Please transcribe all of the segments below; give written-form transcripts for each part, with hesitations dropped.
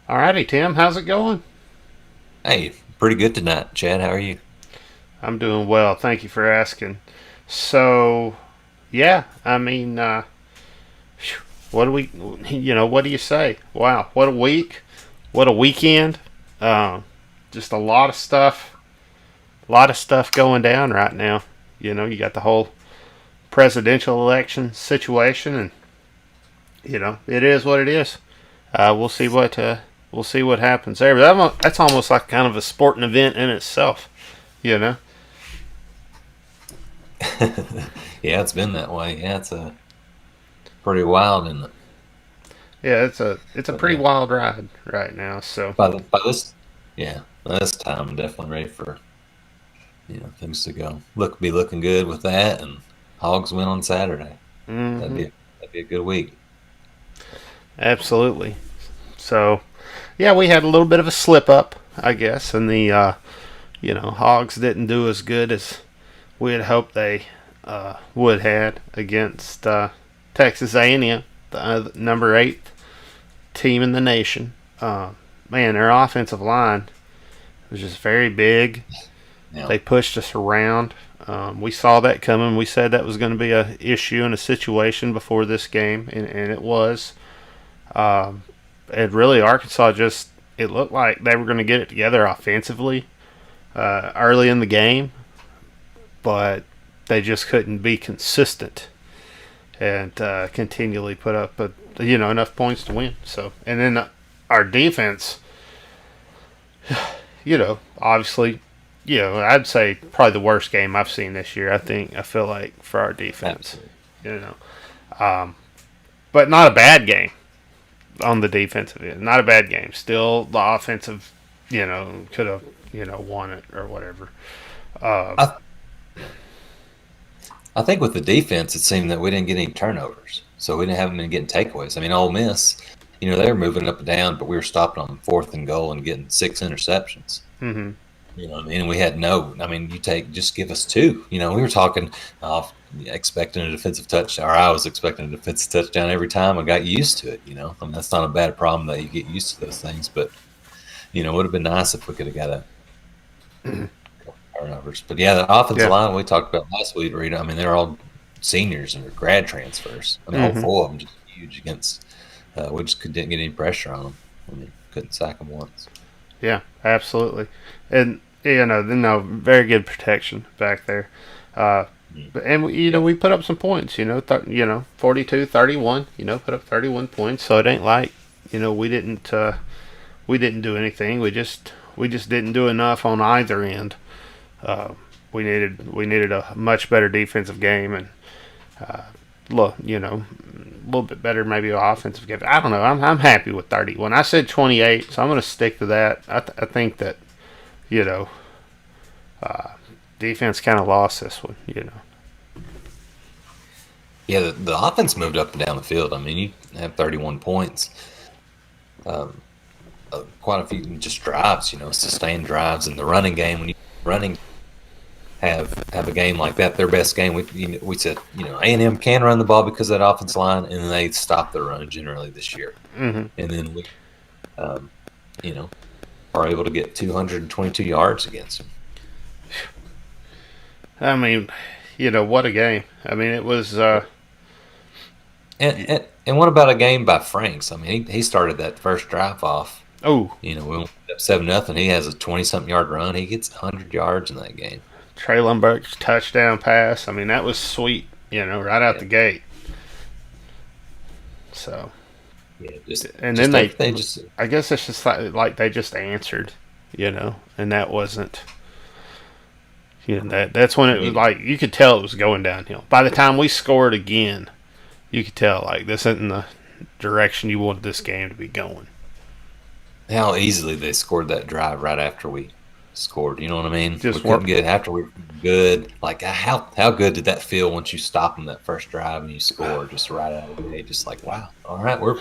Alrighty, Tim, how's it going? Hey, pretty good tonight, Chad. How are you? I'm doing well. Thank you for asking. So, yeah, I mean, what do we, what do you say? Wow, what a week. What a weekend. Uh, just a lot of stuff going down right now. You got the whole presidential election situation, and, it is what it is. We'll see what happens there. But that's almost like kind of a sporting event in itself, you know? Yeah, it's been that way. Yeah, it's pretty wild, isn't it? Yeah, it's a But pretty yeah, wild ride right now. So by this, yeah, by this time, I'm definitely ready for things to be looking good with that, and Hogs win on Saturday. That'd hmm be that'd be a good week. absolutely. So yeah, we had a little bit of a slip up, I guess, and the Hogs didn't do as good as we had hoped they would had against Texas A&M, the number 8 team in the nation. Man, their offensive line was just very big. Now, They pushed us around. We saw that coming. We said that was going to be a issue and a situation before this game, and it was. Um, and really, Arkansas just it looked like they were going to get it together offensively early in the game, but they just couldn't be consistent and continually put up enough points to win. So, and then our defense, obviously, I'd say probably the worst game I've seen this year. I feel like for our defense, absolutely. you know, um, but not a bad game on the defensive end. Not a bad game. Still, the offensive, could have won it or whatever. Uh, I I think with the defense, it seemed that we didn't get any turnovers, so we didn't have been getting takeaways. I mean, Ole Miss, they were moving up and down, but we were stopping them fourth and goal and getting 6 interceptions. mm-hmm. You know what I mean? And we had no. I mean, just give us two. We were talking, expecting a defensive touchdown, or I was expecting a defensive touchdown every time. I got used to it. I mean, that's not a bad problem that you get used to those things. But it would have been nice if we could have got a turnovers. But yeah, the offensive Yeah. line we talked about last week, Rita. I mean, they're all seniors and grad transfers. I mean, all Mm-hmm. four of them just huge against. We just didn't get any pressure on them. I mean, couldn't sack them once. Yeah. Absolutely. And no, very good protection back there. Uh, Mm. and Yeah. we put up some points. 42, 31. Put up 31 points. So it ain't like we didn't do anything. We just didn't do enough on either end. Uh, we needed a much better defensive game and uh, look, a little bit better maybe offensive game. I don't know. I'm happy with 30. When I said 28, so I'm going to stick to that. I think that you know uh, defense kind of lost this one. Yeah, the offense moved up and down the field. I mean, you have 31 points, um, quite a few just drives, sustained drives in the running game. When you running have a game like that, their best game, we said, A&M can run the ball because of that offense line, and they stop their run generally this year. hmm And then we, um, you know, are able to get 222 yards against them. I mean, what a game. I mean, it was. And what about a game by Franks? I mean, he started that first drive off. Oh, We went up 7-0. He has a 20-something yard run. He gets 100 yards in that game. Traylon Burks touchdown pass. I mean, that was sweet. Right out Yeah, the gate. So, yeah. and then Just everything. Just I guess it's just like they just answered, and that wasn't. That's when I it was mean, like you could tell it was going downhill. By the time we scored again, you could tell like this isn't the direction you wanted this game to be going. how easily they scored that drive right after we scored. You know what I mean? We Just couldn't work. get after we were good. Like how good did that feel once you stop them that first drive and you score just right out of the gate? Just like wow, all right, we're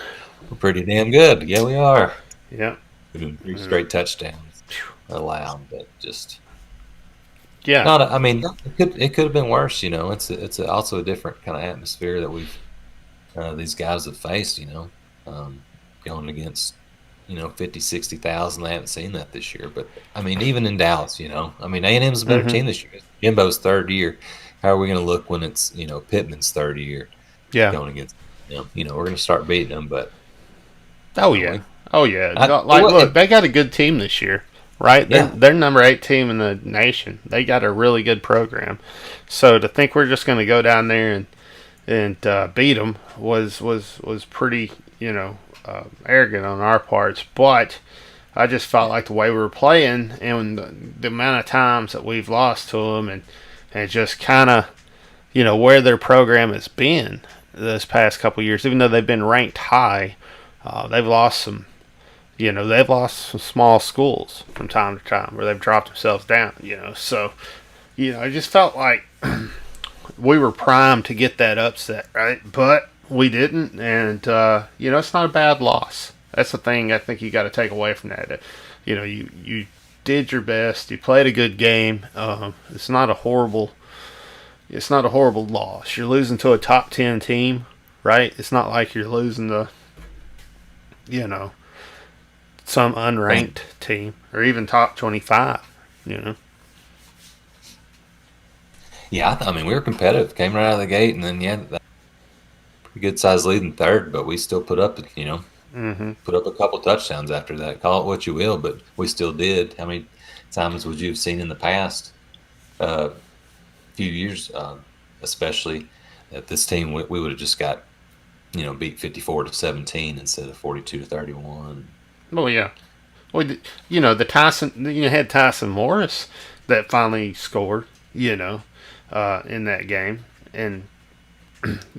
pretty damn good. Yeah, we are. Yeah. We're doing three Mm. straight touchdowns allowed, but just Yeah. not. I mean, it could have been worse. Also a different kind of atmosphere that these guys have faced. Um, going against. 50, 60,000. They haven't seen that this year. But, I mean, even in Dallas, I mean, A&M's a better Mm-hmm. team this year. Jimbo's third year. How are we going to look when it's, Pittman's third year Yeah. going against them? We're going to start beating them, but, Oh yeah. Oh yeah. Like, well, look, they got a good team this year, right? They're yeah. they're number 8 team in the nation. They got a really good program. So to think we're just going to go down there and beat them was pretty, arrogant on our parts. But I just felt like the way we were playing and the amount of times that we've lost to them and just kind of, where their program has been this past couple years, even though they've been ranked high, they've lost some. They've lost some small schools from time to time where they've dropped themselves down. So I just felt like we were primed to get that upset, right? But we didn't, and it's not a bad loss. That's the thing I think you got to take away from that. You did your best. You played a good game. It's not a horrible. It's not a horrible loss. You're losing to a top 10 team, right? It's not like you're losing to, some unranked team or even top 25. Yeah, I mean, we were competitive. Came right out of the gate, and then, that pretty good sized lead in third, but we still put up, Mm-hmm. put up a couple touchdowns after that. Call it what you will, but we still did. How many times would you have seen in the past few years, especially that this team, we would have just got, beat 54-17 instead of 42-31. Oh yeah. Well, the Tyson. You had Tyson Morris that finally scored. In that game, and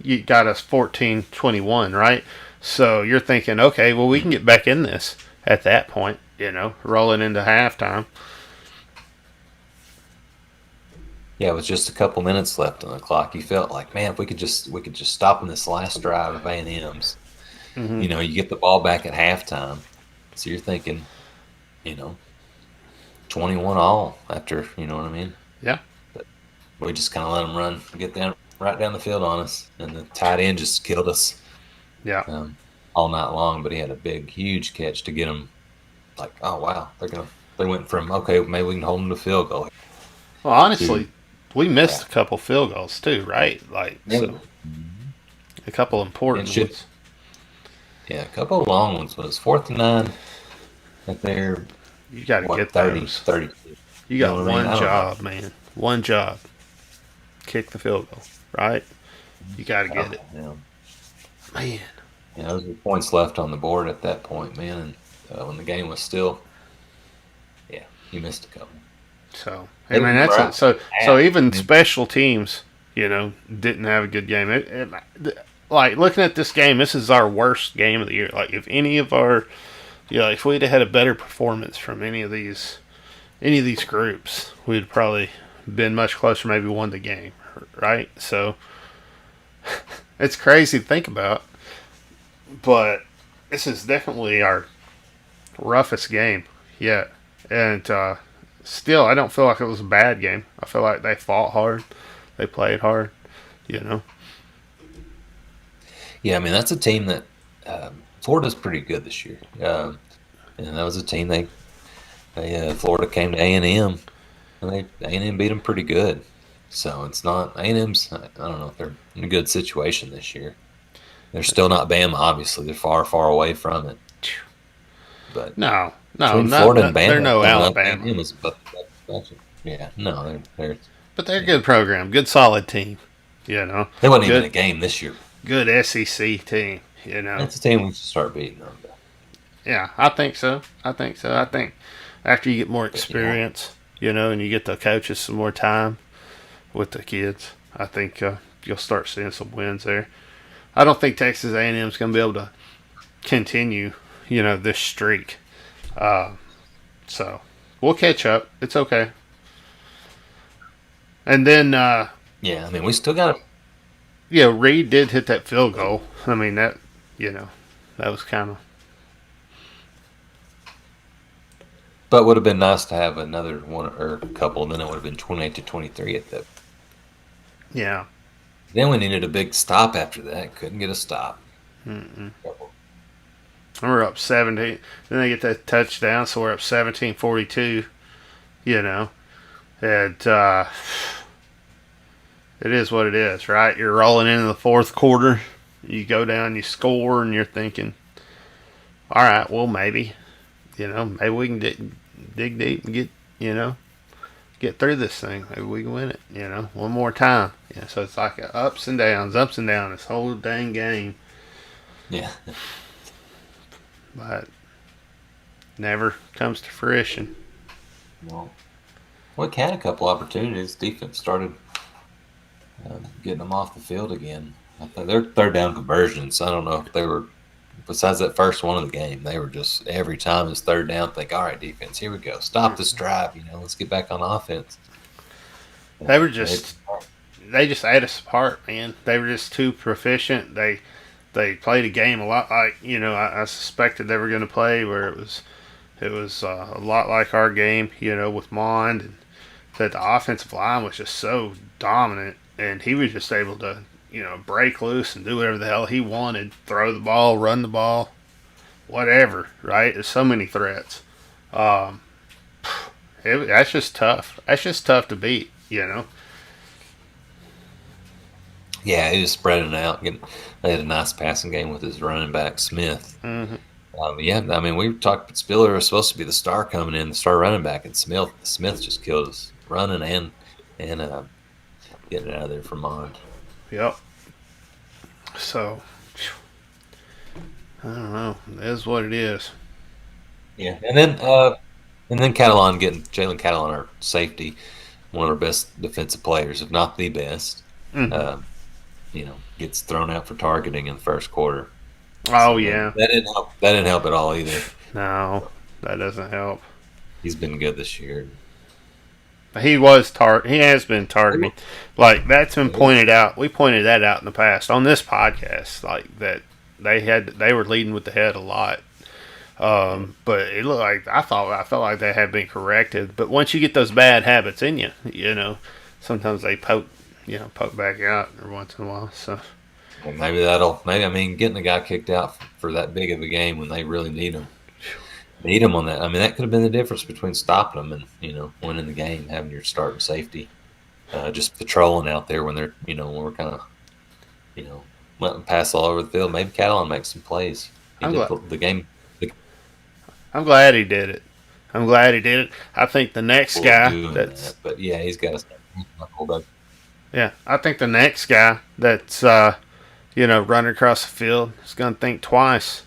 you got us 14-21, right? So you're thinking, okay, well, we can get back in this at that point. Rolling into halftime. Yeah, with just a couple minutes left on the clock, you felt like, man, if we could just stop in this last drive of A&M's. Mm-hmm. You get the ball back at halftime, so you're thinking, 21 all after, you know what I mean? Yeah. But we just kind of let them run, get right down the field on us, and the tight end just killed us. Yeah. All night long. But he had a big, huge catch to get them. Like, oh wow, they went from, okay, maybe we can hold them to field goal. Well, honestly, we missed a couple field goals too, right? Like, so a couple important ones. Yeah, a couple of long ones. But it's 4th and 9 at their, You got to get 30, those. 30. You got one job, man. One job. Kick the field goal, right? You got to get it. Yeah. Man. Yeah, there was points left on the board at that point, man. And when the game was still, you missed a couple. So, I mean, that's it. So even special teams, didn't have a good game. Like, looking at this game, this is our worst game of the year. Like, if any of our, if we'd have had a better performance from any of these groups, we'd probably been much closer, maybe won the game, right? So, it's crazy to think about, but this is definitely our roughest game yet. And still, I don't feel like it was a bad game. I feel like they fought hard. They played hard, Yeah, I mean, that's a team that Florida's pretty good this year. And that was a team Florida came to A&M, and A&M beat them pretty good. So it's not A&M's. I don't know if they're in a good situation this year. They're still not Bama, obviously. They're far, far away from it. But no, Florida and Bama, they're no Alabama. Yeah, no, they're. But they're a good program, good solid team. They wasn't even in a game this year. Good SEC team. That's a team we should start beating them. Yeah, I think so. I think after you get more experience, and you get the coaches some more time with the kids, I think you'll start seeing some wins there. I don't think Texas A&M is going to be able to continue, this streak. So we'll catch up. It's okay. And then, I mean, we still got to. Yeah, Reed did hit that field goal. I mean, that was kind of. But would have been nice to have another one or a couple, and then it would have been 28-23 at that. Yeah. Then we needed a big stop after that. Couldn't get a stop. Mm-mm. And we're up 17. Then they get that touchdown, so we're up 17-42. You know, and it is what it is, right? You're rolling into the fourth quarter. You go down, you score, and you're thinking, all right, well, maybe we can dig deep and get through this thing. Maybe we can win it, one more time. Yeah, so it's like ups and downs, this whole dang game. Yeah. But never comes to fruition. Well, we had a couple opportunities. Defense started getting them off the field again. I think they're third down conversions. I don't know if they were, besides that first one of the game, they were just every time it's third down, think, all right, defense, here we go. Stop this drive. Let's get back on offense. They were they just ate us apart, man. They were just too proficient. They played a game a lot like I suspected they were going to play, where it was a lot like our game, with Mond, and that the offensive line was just so dominant, and he was just able to break loose and do whatever the hell he wanted, throw the ball, run the ball, whatever. Right? There's so many threats. That's just tough. That's just tough to beat. Yeah, he was spreading it out. They had a nice passing game with his running back, Smith. Mm-hmm. We talked. Spiller was supposed to be the star coming in, the star running back, and Smith just killed us running and getting it out of there for Mond. Yep. So I don't know. It is what it is. Yeah, and then Jalen Catalon, our safety, one of our best defensive players, if not the best. Mm-hmm. Gets thrown out for targeting in the first quarter. Oh, yeah. That didn't help at all either. No, that doesn't help. He's been good this year. He has been targeting. Like, that's been pointed out. We pointed that out in the past on this podcast. Like, that they were leading with the head a lot. But it looked like I felt like they had been corrected. But once you get those bad habits in you, sometimes they poke back out every once in a while. So well, maybe getting a guy kicked out for that big of a game when they really need him on that. That could have been the difference between stopping them and winning the game, having your starting safety just patrolling out there when they're when we're kind of letting pass all over the field. Maybe Catalan makes some plays. I'm glad he did it. I think the next guy but yeah, he's got to hold up. Yeah, I think the next guy that's running across the field is going to think twice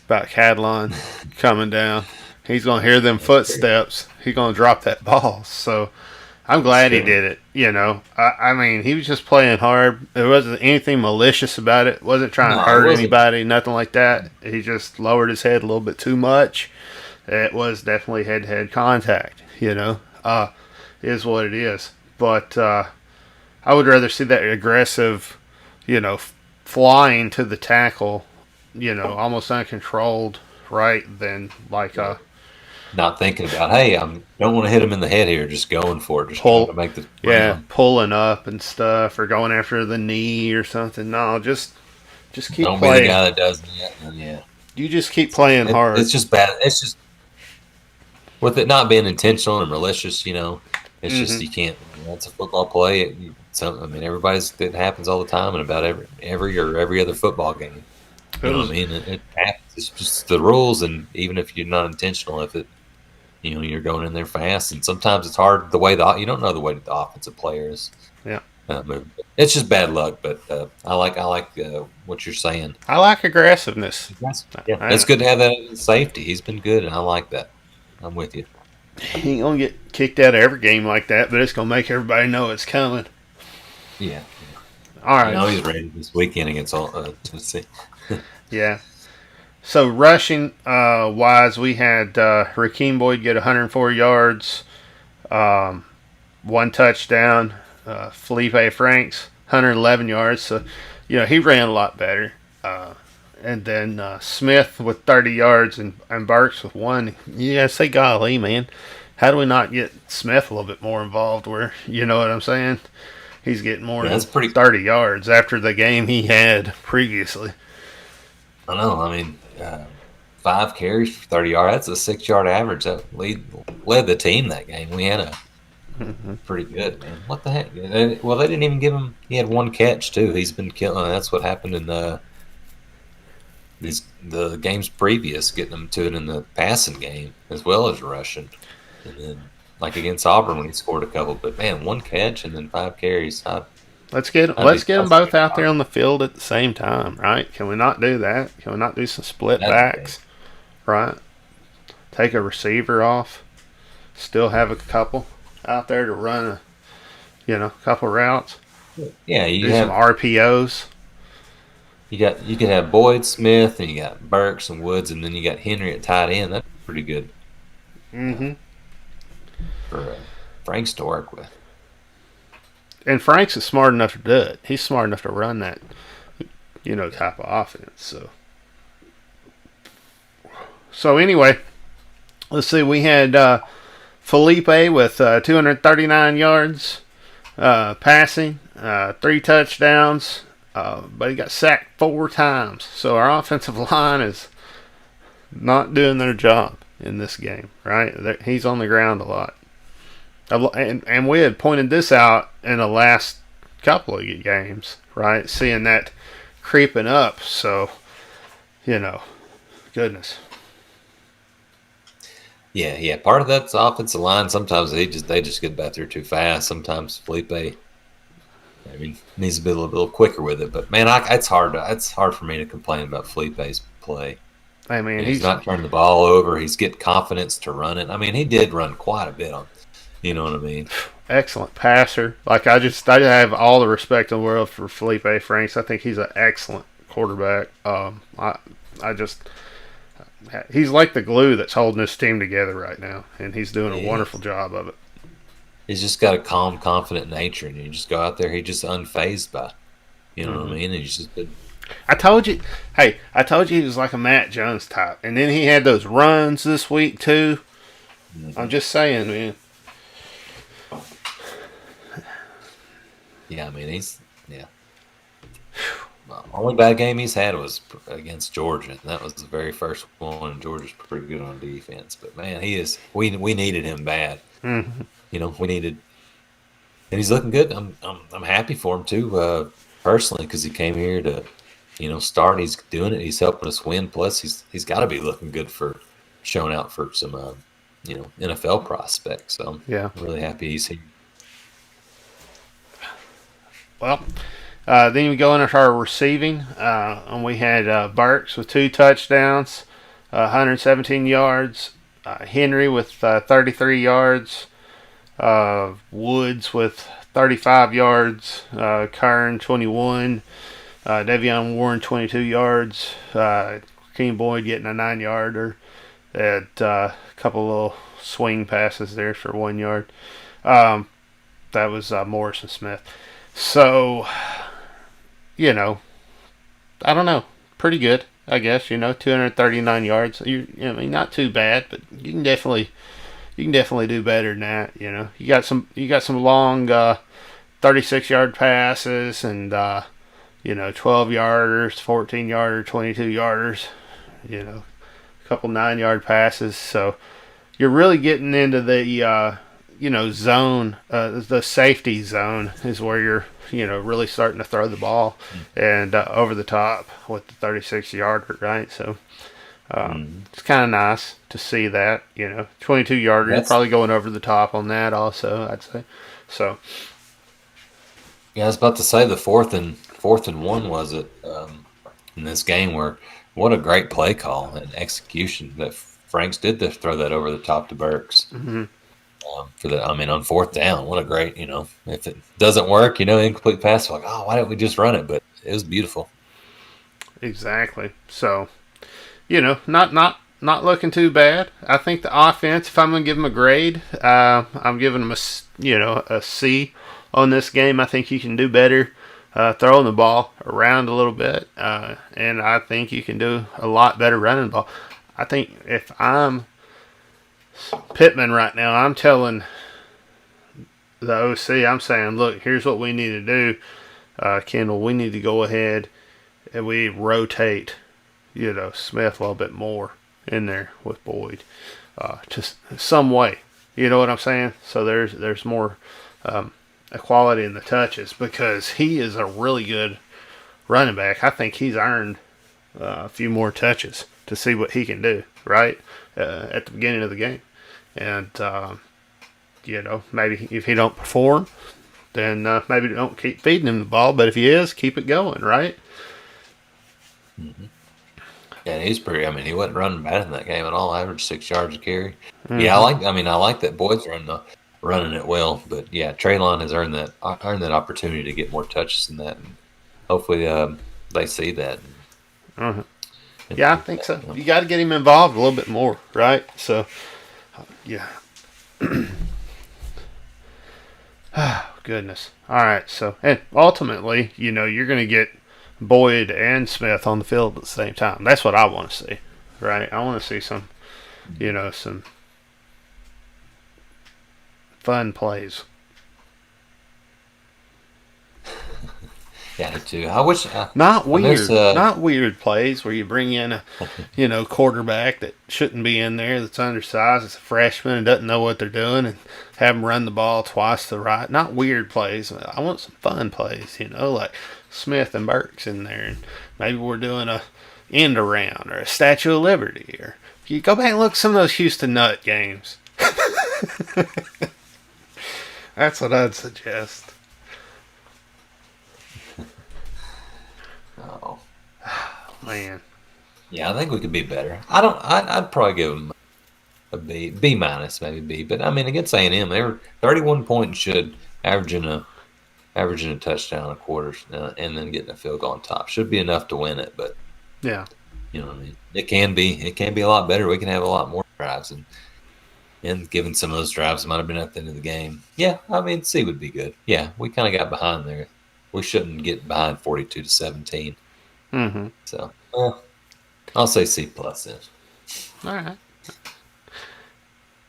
about Catalan coming down. He's going to hear them footsteps. He's going to drop that ball. So I'm glad he did it. He was just playing hard. There wasn't anything malicious about it. Wasn't trying to hurt anybody, nothing like that. He just lowered his head a little bit too much. It was definitely head-to-head contact, is what it is. But I would rather see that aggressive, flying to the tackle, almost uncontrolled, right, than like not thinking about, hey, I don't want to hit him in the head here, just going for it, just trying to make the pulling up and stuff, or going after the knee or something. No, just keep don't playing. Be the guy that does that. Yeah, you just keep playing hard. It's just bad. It's just with it not being intentional and malicious, it's just you can't. It's a football play. It happens all the time, and about every other football game. It happens. It's just the rules, and even if you're not intentional, if it, you're going in there fast, and sometimes it's hard you don't know the way that the offensive player is. Yeah. It's just bad luck, but I like what you're saying. I like aggressiveness. Yeah, it's good to have that safety. He's been good, and I like that. I'm with you. He ain't gonna get kicked out of every game like that, but it's gonna make everybody know it's coming. Yeah. All right. He's ready this weekend against Tennessee. Yeah. So rushing wise, we had Rakeem Boyd get 104 yards, one touchdown. Felipe Franks 111 yards. So he ran a lot better. And then Smith with 30 yards and Burks with 1. Yeah, say golly, man. How do we not get Smith a little bit more involved where, you know what I'm saying? He's getting more than 30 yards after the game he had previously. I know. 5 carries for 30 yards. That's a 6-yard average. That led the team that game. We had a pretty good, man. What the heck? Well, they didn't even give him. He had 1 catch too. He's been killing. That's what happened in the games previous, getting them to it in the passing game as well as rushing. And then, like against Auburn, when he scored a couple, but man, 1 catch and then 5 carries. Let's get them both out there on the field at the same time, right? Can we not do that? Can we not do some split backs, right? Take a receiver off, still have a couple out there to run a couple routes. Yeah, you do have some RPOs. You could have Boyd, Smith, and you got Burks and Woods, and then you got Henry at tight end. That's pretty good. For Franks to work with. And Franks is smart enough to do it. He's smart enough to run that, type of offense. So anyway, let's see. We had Felipe with 239 yards passing, 3 touchdowns, but he got sacked 4 times. So our offensive line is not doing their job in this game, right? He's on the ground a lot. And we had pointed this out in the last couple of games, right? Seeing that creeping up. So, goodness. Yeah. Part of that's offensive line. Sometimes they just get back there too fast. Sometimes Felipe, needs to be a little quicker with it. But man, it's hard for me to complain about Felipe's play. He's not turning the ball over. He's getting confidence to run it. He did run quite a bit on. You know what I mean? Excellent passer. I have all the respect in the world for Felipe Franks. I think he's an excellent quarterback. He's like the glue that's holding this team together right now, and he's doing a wonderful job of it. He's just got a calm, confident nature, and you just go out there. He's just unfazed by, what I mean? And he's just. I told you he was like a Matt Jones type, and then he had those runs this week too. I'm just saying, man. Yeah, the only bad game he's had was against Georgia. That was the very first one, and Georgia's pretty good on defense. But man, we needed him bad. Mm-hmm. We needed, and he's looking good. I'm happy for him too, personally, because he came here to, start. He's doing it. He's helping us win. Plus, he's got to be looking good for showing out for some, NFL prospects. So I'm really happy he's here. Well, then we go into our receiving, and we had Burks with 2 touchdowns, 117 yards, Henry with 33 yards, Woods with 35 yards, Kern 21, Devion Warren 22 yards, Keem Boyd getting a 9-yarder, at a couple little swing passes there for 1 yard. That was Morrison Smith. So, I don't know. Pretty good, I guess. 239 yards. Not too bad, but you can definitely do better than that. You got some long 36-yard passes and 12-yarders, 14-yarder, 22-yarders. A couple 9-yard passes. So you're really getting into the zone, the safety zone is where you're, really starting to throw the ball and over the top with the 36-yarder, right? So it's kind of nice to see that, 22-yarder, you're probably going over the top on that also, I'd say. So. Yeah, I was about to say the fourth and 1 was it in this game where what a great play call and execution that Franks did throw that over the top to Burks. Mm-hmm. For the, on 4th down, what a great, if it doesn't work, incomplete pass, like, oh, why didn't we just run it? But it was beautiful. Exactly. So, not looking too bad. I think the offense, if I'm going to give them a grade, I'm giving them a C on this game. I think you can do better throwing the ball around a little bit, and I think you can do a lot better running the ball. I think if I'm Pittman right now, I'm telling the OC, I'm saying, look, here's what we need to do, Kendall. We need to go ahead and we rotate, Smith a little bit more in there with Boyd, just some way. You know what I'm saying? So there's more equality in the touches because he is a really good running back. I think he's earned a few more touches to see what he can do, right? At the beginning of the game. And, maybe if he don't perform, then maybe don't keep feeding him the ball. But if he is, keep it going, right? Mm-hmm. Yeah, he's pretty. I mean, he wasn't running bad in that game at all. Averaged 6 yards a carry. Mm-hmm. Yeah, I like that Boyd's running it well. But yeah, Treylon has earned that opportunity to get more touches than that, and hopefully they see that. Uh-huh. Yeah, I think so. You got to get him involved a little bit more, right? So, yeah. Oh, goodness. All right. So, and ultimately, you're going to get Boyd and Smith on the field at the same time. That's what I want to see, right? I want to see some fun plays. Yeah, too. I wish not weird plays where you bring in a quarterback that shouldn't be in there, that's undersized, it's a freshman and doesn't know what they're doing, and have them run the ball twice to the right. Not weird plays. I want some fun plays, like Smith and Burks in there, and maybe we're doing a end around or a Statue of Liberty, or you go back and look at some of those Houston Nut games. That's what I'd suggest. Oh man. Yeah, I think we could be better. I'd probably give them a B minus, maybe B. But I mean, against A&M, they were 31 points, should averaging a touchdown a quarter, and then getting a field goal on top should be enough to win it. But yeah, you know what I mean. It can be a lot better. We can have a lot more drives, and given some of those drives might have been at the end of the game. Yeah, I mean, C would be good. Yeah, we kind of got behind there. We shouldn't get behind 42-17. Mm-hmm. So, I'll say C plus then. All right.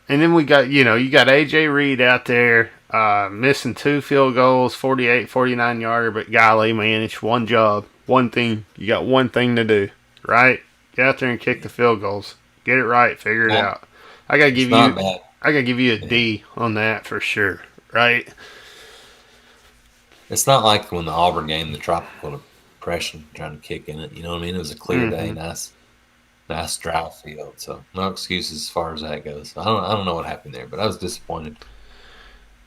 And then we got, you got A.J. Reed out there missing 2 field goals, 48, 49-yarder, but golly, man, it's one job, one thing. You got one thing to do, right? Get out there and kick the field goals. Get it right. Figure it out. I gotta give you a D on that for sure, right? It's not like when the Auburn game, the tropical depression, trying to kick in it. You know what I mean? It was a clear day, nice dry field. So no excuses as far as that goes. I don't know what happened there, but I was disappointed.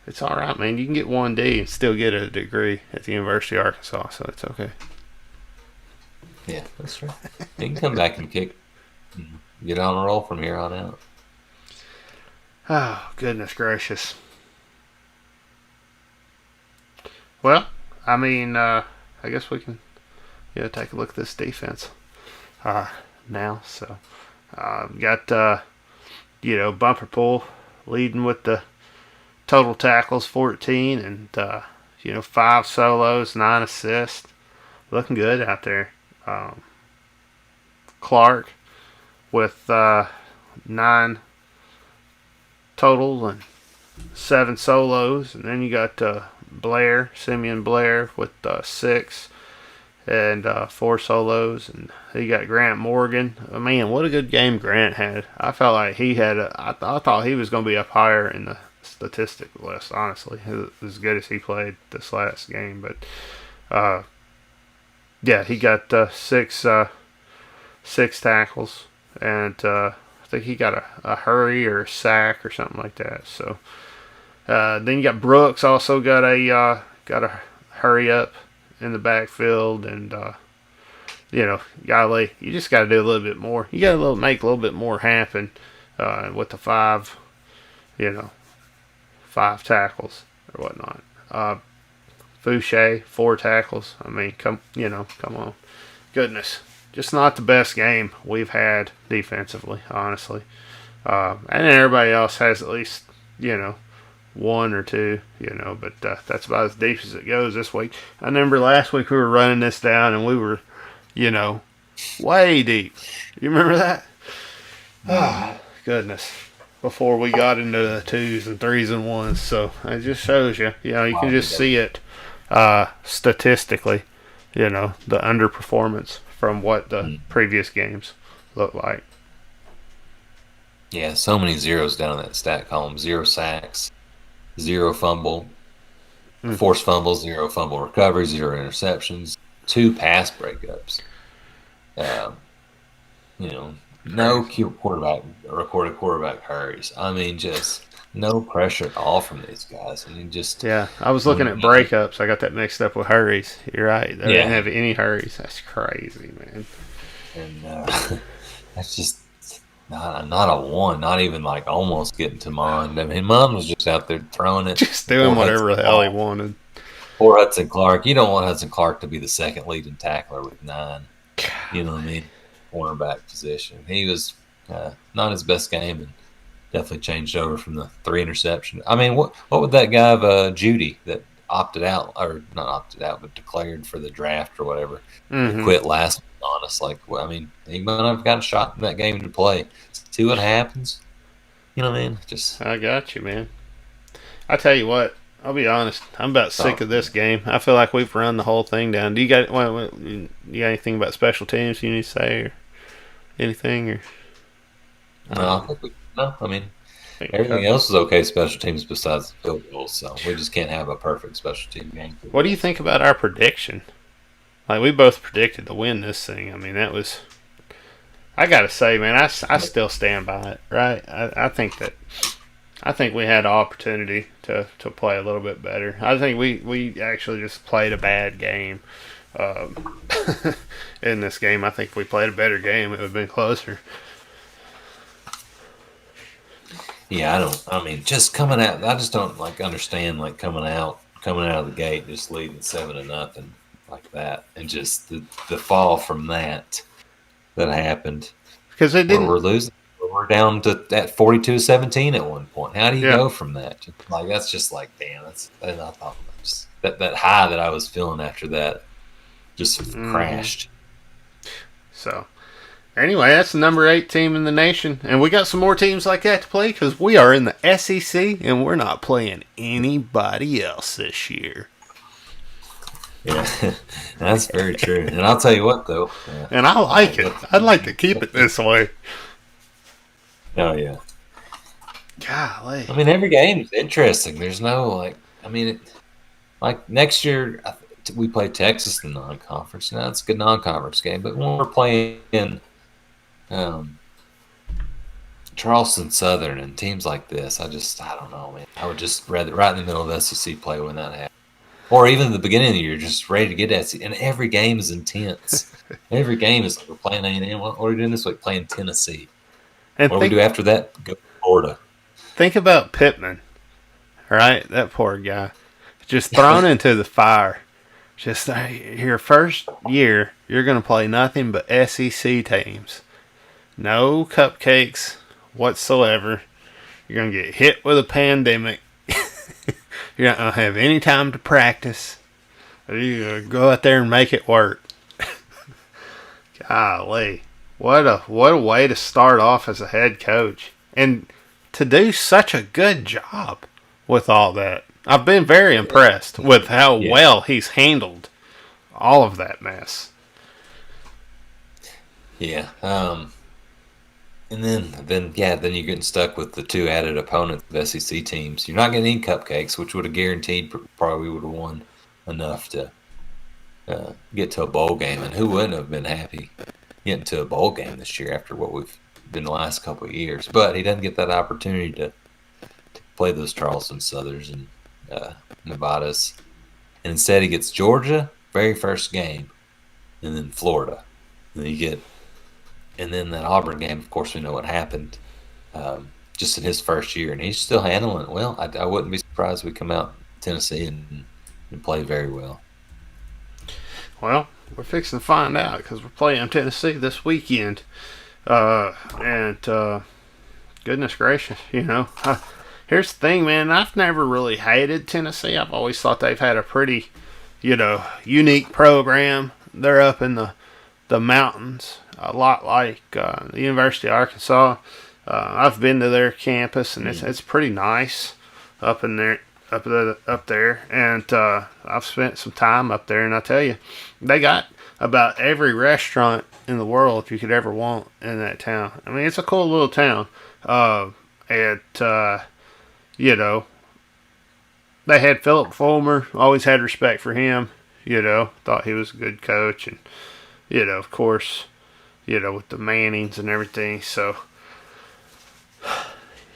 It's all right, man. You can get 1D and still get a degree at the University of Arkansas, so it's okay. Yeah, that's right. You can come back and kick. Get on a roll from here on out. Oh, goodness gracious. Well, I mean, I guess we can take a look at this defense now. So, got, Bumper Pool leading with the total tackles, 14, and, 5 solos, 9 assists. Looking good out there. Clark with 9 total and 7 solos. And then you got Simeon Blair with 6 and 4 solos. And you got Grant Morgan. Man, what a good game Grant had. I felt like he had I thought he was going to be up higher in the statistic list, honestly, as good as he played this last game. But yeah, he got 6 tackles, and I think he got a hurry or a sack or something like that. So then you got Brooks also got a hurry up in the backfield, and golly, you just got to do a little bit more. You got to make a little bit more happen with the 5 tackles or whatnot. Fouché, 4 tackles. I mean, come on. Goodness. Just not the best game we've had defensively, honestly. And everybody else has at least, 1 or 2, but that's about as deep as it goes this week. I remember last week we were running this down and we were, way deep. You remember that? Oh, goodness. Before we got into the 2s and 3s and 1s. So it just shows you, you can just see it statistically, the underperformance from what the previous games look like. Yeah, so many zeros down in that stat column. 0 sacks, 0 fumble, forced fumbles, 0 fumble recovery, 0 interceptions, 2 pass breakups. You know, no Crazy. recorded quarterback hurries. I mean, just no pressure at all from these guys. I mean, just Yeah, I was looking when at breakups. I got that mixed up with hurries. You're right. They didn't yeah, have any hurries. That's crazy, man. and that's just not a one, not even like almost getting to Mond. I mean, Mond was just out there throwing it. Just doing Poor Hudson whatever the hell he Clark. wanted. Poor Hudson Clark. You don't want Hudson Clark to be the second leading tackler with 9. You know what I mean? Cornerback position. He was not his best game, and definitely changed over from the 3 interception. I mean, what would that guy of Judy that opted out, or not opted out, but declared for the draft or whatever, that Mm-hmm. quit last week on us? Like, well, I mean, he might have got a shot in that game to play. See what happens. You know what I mean? Just I got you, man. I tell you what. I'll be honest. I'm about sick oh, of this game. I feel like we've run the whole thing down. Do you got you got anything about special teams you need to say or anything or? no, I think no. I mean, Think we everything covered it? else is okay special teams besides the field goals. So we just can't have a perfect special team game. What do you think about our prediction? Like we both predicted to win this thing. I mean, that was. I gotta say, man, I still stand by it. Right? I think that I think we had the opportunity to play a little bit better. I think we actually just played a bad game. Um, in this game, I think if we played a better game, it would have been closer. Yeah, I don't. I mean, just coming out. I just don't like understand like coming out of the gate, just leading 7-0 like that, and just the fall from that happened. Because it Where didn't. we're losing, we're down to at 42-17 at one point. How do you Yeah. go from that? Like that's just like damn. I thought that high that I was feeling after that just Hmm. crashed. So anyway, that's the number 8 team in the nation, and we got some more teams like that to play because we are in the SEC and we're not playing anybody else this year. Yeah, that's very true. And I'll tell you what though. And I Uh, like it. what, I'd like to keep it this way. oh yeah. Golly. I mean, every game is interesting. There's no like. I mean, like next year we play Texas in non-conference. Now it's a good non-conference game, but when we're playing um, Charleston Southern and teams like this, I don't know, man. I would just rather right in the middle of SEC play when that happens, or even at the beginning of the year, just ready to get SEC. And every game is intense. Every game is like we're playing A&M. What are we doing this week? Playing Tennessee. And What do we do after that? Go to Florida. think about Pittman, right? That poor guy. Just thrown into the fire. Just your first year, you're going to play nothing but SEC teams. No cupcakes whatsoever. You're going to get hit with a pandemic. You're not going to have any time to practice. You're going to go out there and make it work. Golly. What a way to start off as a head coach. And to do such a good job with all that. I've been very impressed with how Yeah. well he's handled all of that mess. Yeah. And then you're getting stuck with the 2 added opponents of SEC teams. You're not getting any cupcakes, which would have guaranteed probably would have won enough to get to a bowl game. And who wouldn't have been happy getting to a bowl game this year after what we've been the last couple of years? But he doesn't get that opportunity to play those Charleston Southers and Nevadas. And instead he gets Georgia, very first game, and then Florida. And then you get and then that Auburn game, of course, we know what happened just in his first year, and he's still handling it well. I wouldn't be surprised if we come out Tennessee and play very well. Well, we're fixing to find out because we're playing Tennessee this weekend. And goodness gracious, here's the thing, man. I've never really hated Tennessee. I've always thought they've had a pretty, unique program. They're up in the mountains, a lot like the University of Arkansas. I've been to their campus, and it's pretty nice up in there, up there, and I've spent some time up there. And I tell you, they got about every restaurant in the world you could ever want in that town. I mean, it's a cool little town. It you know, they had Philip Fulmer. Always had respect for him. Thought he was a good coach, and of course, with the Mannings and everything. So,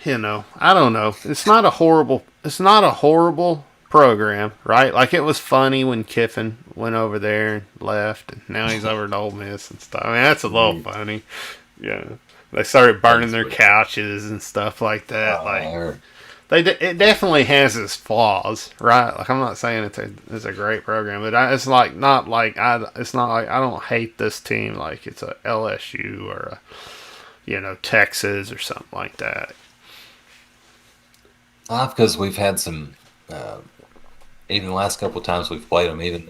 I don't know. It's not a horrible. It's not a horrible program, right? Like, it was funny when Kiffin went over there and left, and now he's over at Ole Miss and stuff. I mean, that's a little funny. Yeah, they started burning their couches and stuff like that. It definitely has its flaws, right? Like, I'm not saying it's a great program, but it's not like I don't hate this team like it's a LSU or Texas or something like that. Because we've had some, even the last couple of times we've played them, even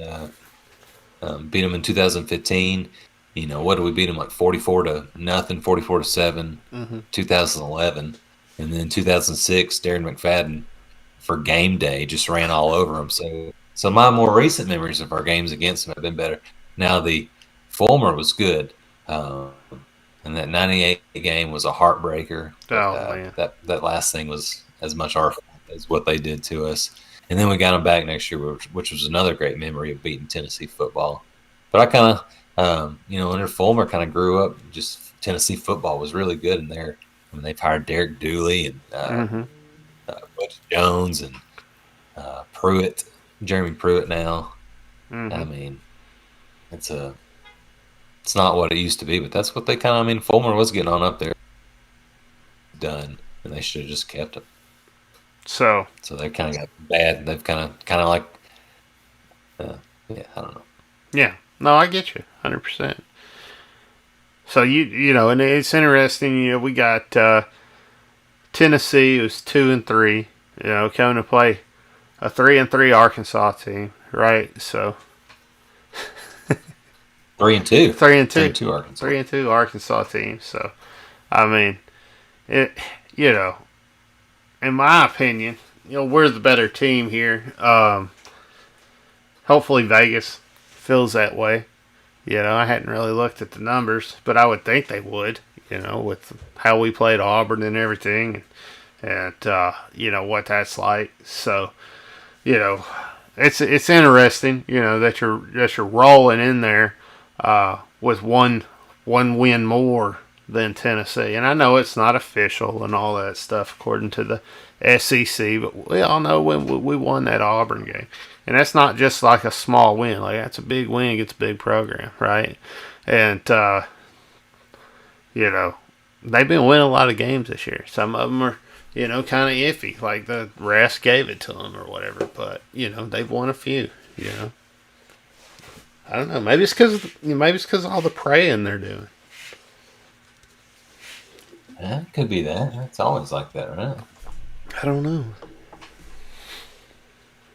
beat them in 2015. What did we beat them, like 44-0, 44-7, 2011. And then 2006, Darren McFadden for game day just ran all over them. So my more recent memories of our games against them have been better. Now, the Fulmer was good. And that 98 game was a heartbreaker. Man. That last thing was as much our fault as what they did to us. And then we got them back next year, which was another great memory of beating Tennessee football. But I kind of, under Fulmer kind of grew up, just Tennessee football was really good in there. I mean, they've hired Derek Dooley and Butch Jones and Pruitt, Jeremy Pruitt now. I mean, it's not what it used to be, but that's what they kind of. I mean, Fulmer was getting on up there, done, and they should have just kept him. So they kind of got bad. They've kind of like, I don't know. Yeah, no, I get you, 100%. So and it's interesting. We got Tennessee, who's 2-3. Coming to play a 3-3 Arkansas team, right? So 3-2, 3-2 Arkansas, 3-2 Arkansas team. So, I mean, it. In my opinion, we're the better team here. Hopefully, Vegas feels that way. I hadn't really looked at the numbers, but I would think they would, with how we played Auburn and everything, and what that's like. So, it's interesting, that you're rolling in there with one win more than Tennessee. And I know it's not official and all that stuff according to the SEC, but we all know when we won that Auburn game. And that's not just like a small win. Like, that's a big win against a big program, right? And, they've been winning a lot of games this year. Some of them are, kind of iffy. Like, the rest gave it to them or whatever. But, they've won a few, I don't know. Maybe it's because of all the praying they're doing. Yeah, it could be that. It's always like that, right? I don't know.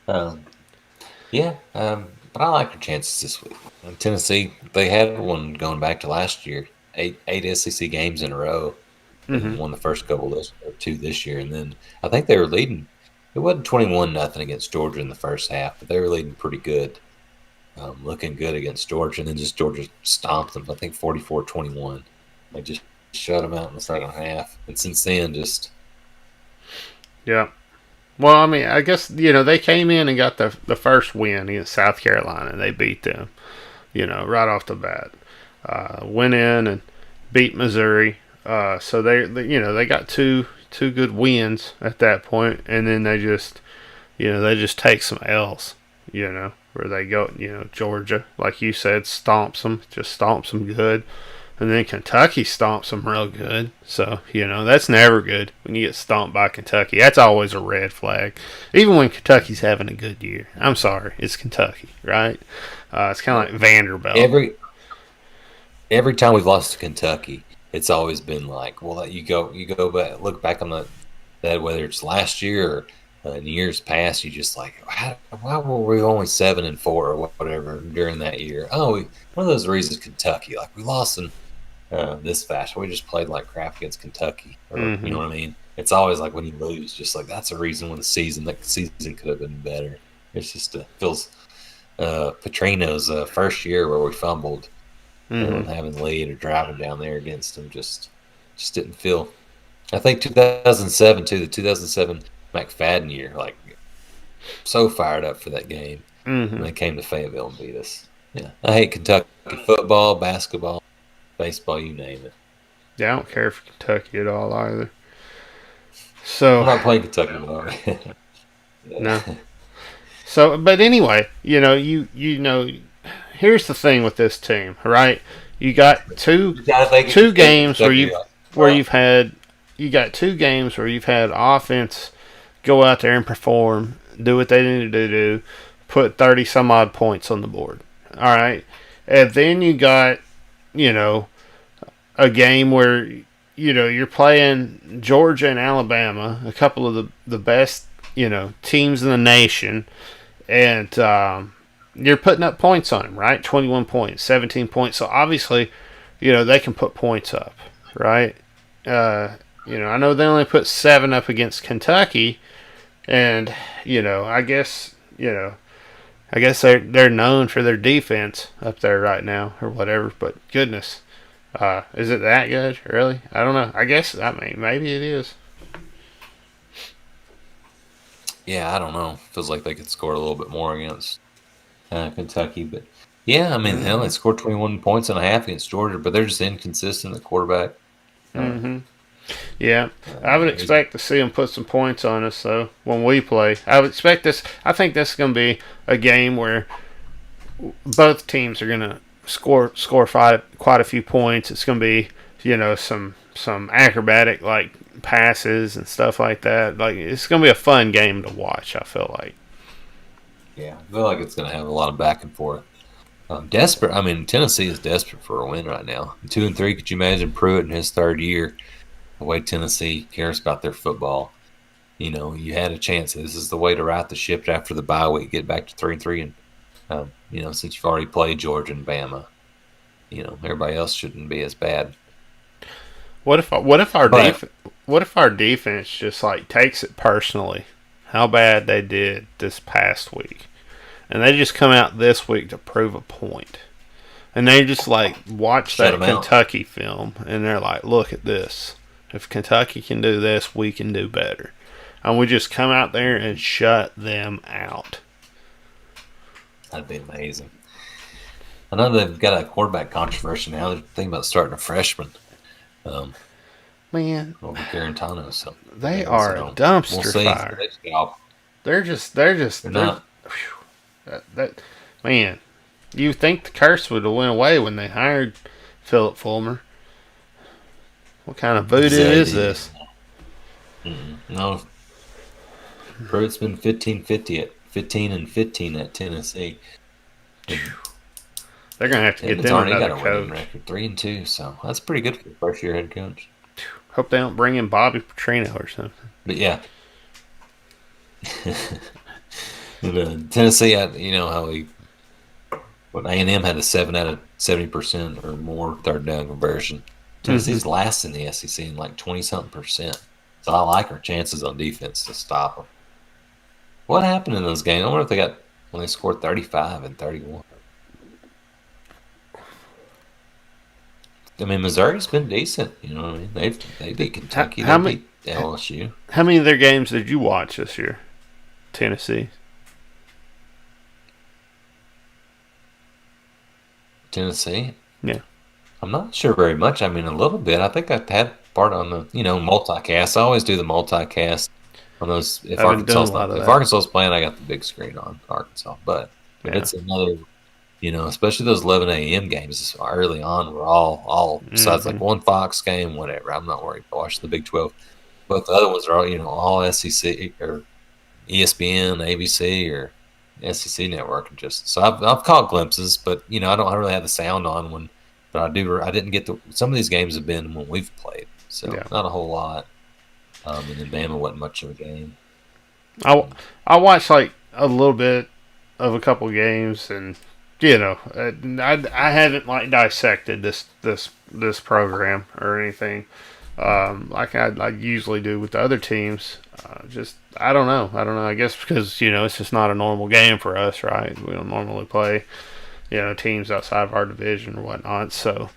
But I like their chances this week. In Tennessee, they had one going back to last year, eight SEC games in a row. And won the first two this year, and then I think they were leading. It wasn't 21-0 against Georgia in the first half, but they were leading pretty good, looking good against Georgia, and then just Georgia stomped them. I think 44-21. They just shut them out in the second half, and since then, just yeah. Well, I mean, I guess, they came in and got the first win against South Carolina, and they beat them, right off the bat. Went in and beat Missouri. So they got two good wins at that point, and then they just take some L's, where they go, Georgia, like you said, stomps them good. And then Kentucky stomps them real good. So, that's never good when you get stomped by Kentucky. That's always a red flag. Even when Kentucky's having a good year. I'm sorry, it's Kentucky, right? It's kind of like Vanderbilt. Every time we've lost to Kentucky, it's always been like, well, you go back, look back on that, whether it's last year or in years past, you just like, why were we only 7-4 or whatever during that year? One of those reasons, Kentucky, like we lost in this fashion. We just played like crap against Kentucky, or you know what I mean? It's always like when you lose, just like that's a reason when the season could have been better. It's just feels Petrino's first year where we fumbled. Mm-hmm. Having the lead or driving down there against them just didn't feel. I think 2007 too, the 2007 McFadden year, like so fired up for that game Mm-hmm. when they came to Fayetteville and beat us. Yeah, I hate Kentucky football, basketball, baseball, you name it. Yeah, I don't care for Kentucky at all either. I'm So not playing Kentucky tomorrow. no. Yeah. So, but anyway, you know, here's the thing with this team, right? You got You gotta think two games where Kentucky, you've had you got 2 games where you've had offense go out there and perform, do what they need to do, put 30 some odd points on the board. All right. And then you got, you know, a game where you're playing Georgia and Alabama, a couple of the best, teams in the nation, and you're putting up points on them, right? 21 points, 17 points. So obviously, they can put points up, right? I know they only put 7 up against Kentucky, and I guess they're known for their defense up there right now or whatever. But goodness, is it that good? Really? I don't know. I mean maybe it is. Yeah, I don't know. Feels like they could score a little bit more against Kentucky, but yeah, I mean, hell, they scored 21 points and a half against Georgia, but they're just inconsistent at quarterback. Mm-hmm. Yeah, I would expect to see them put some points on us though when we play. I would expect this. I think this is going to be a game where both teams are going to score quite a few points. It's going to be some acrobatic like passes and stuff like that. Like it's going to be a fun game to watch. I feel like. Yeah, I feel like it's going to have a lot of back and forth. Desperate. I mean, Tennessee is desperate for a win right now. 2-3. Could you imagine Pruitt in his third year? The way Tennessee cares about their football. You had a chance. This is the way to right the ship after the bye week. Get back to 3-3, and since you've already played Georgia and Bama, everybody else shouldn't be as bad. What if our defense just like takes it personally? How bad they did this past week, and they just come out this week to prove a point, and they just like watch that Kentucky film, and they're like, "Look at this! If Kentucky can do this, we can do better," and we just come out there and shut them out. That'd be amazing. I know they've got a quarterback controversy now. They're thinking about starting a freshman. Man, over Garantano, so they are a dumpster fire. They're just not. That man, you think the curse would have went away when they hired Philip Fulmer? What kind of voodoo is this? No, Pruitt's been 15-50 at 15-15 at Tennessee. They're gonna have to get them another coach. Record 3-2, so that's pretty good for the first year head coach. Hope they don't bring in Bobby Petrino or something. But yeah. Tennessee, how when A&M had a 7 out of 70% or more third down conversion. Tennessee's last in the SEC in like 20-something%. So I like our chances on defense to stop them. What happened in those games? I wonder if when they scored 35 and 31. I mean, Missouri's been decent. You know what I mean? They beat Kentucky. They beat LSU. How many of their games did you watch this year? Tennessee. Yeah. I'm not sure very much. I mean, a little bit. I think I've had part on the multicast. I always do the multicast on those. If Arkansas's playing, I got the big screen on Arkansas. But if it's another. Especially those 11 a.m. games early on, we're all besides like one Fox game, whatever. I'm not worried. I watch the Big 12, but the other ones are all SEC or ESPN, ABC, or SEC network. And so I've caught glimpses, but I don't really have the sound on but I do. I didn't get some of these games have been when we've played, so not a whole lot. And then Bama wasn't much of a game. I watched like a little bit of a couple games and. I haven't like dissected this program or anything, like I usually do with the other teams. Just I don't know. I guess because it's just not a normal game for us, right? We don't normally play teams outside of our division or whatnot. So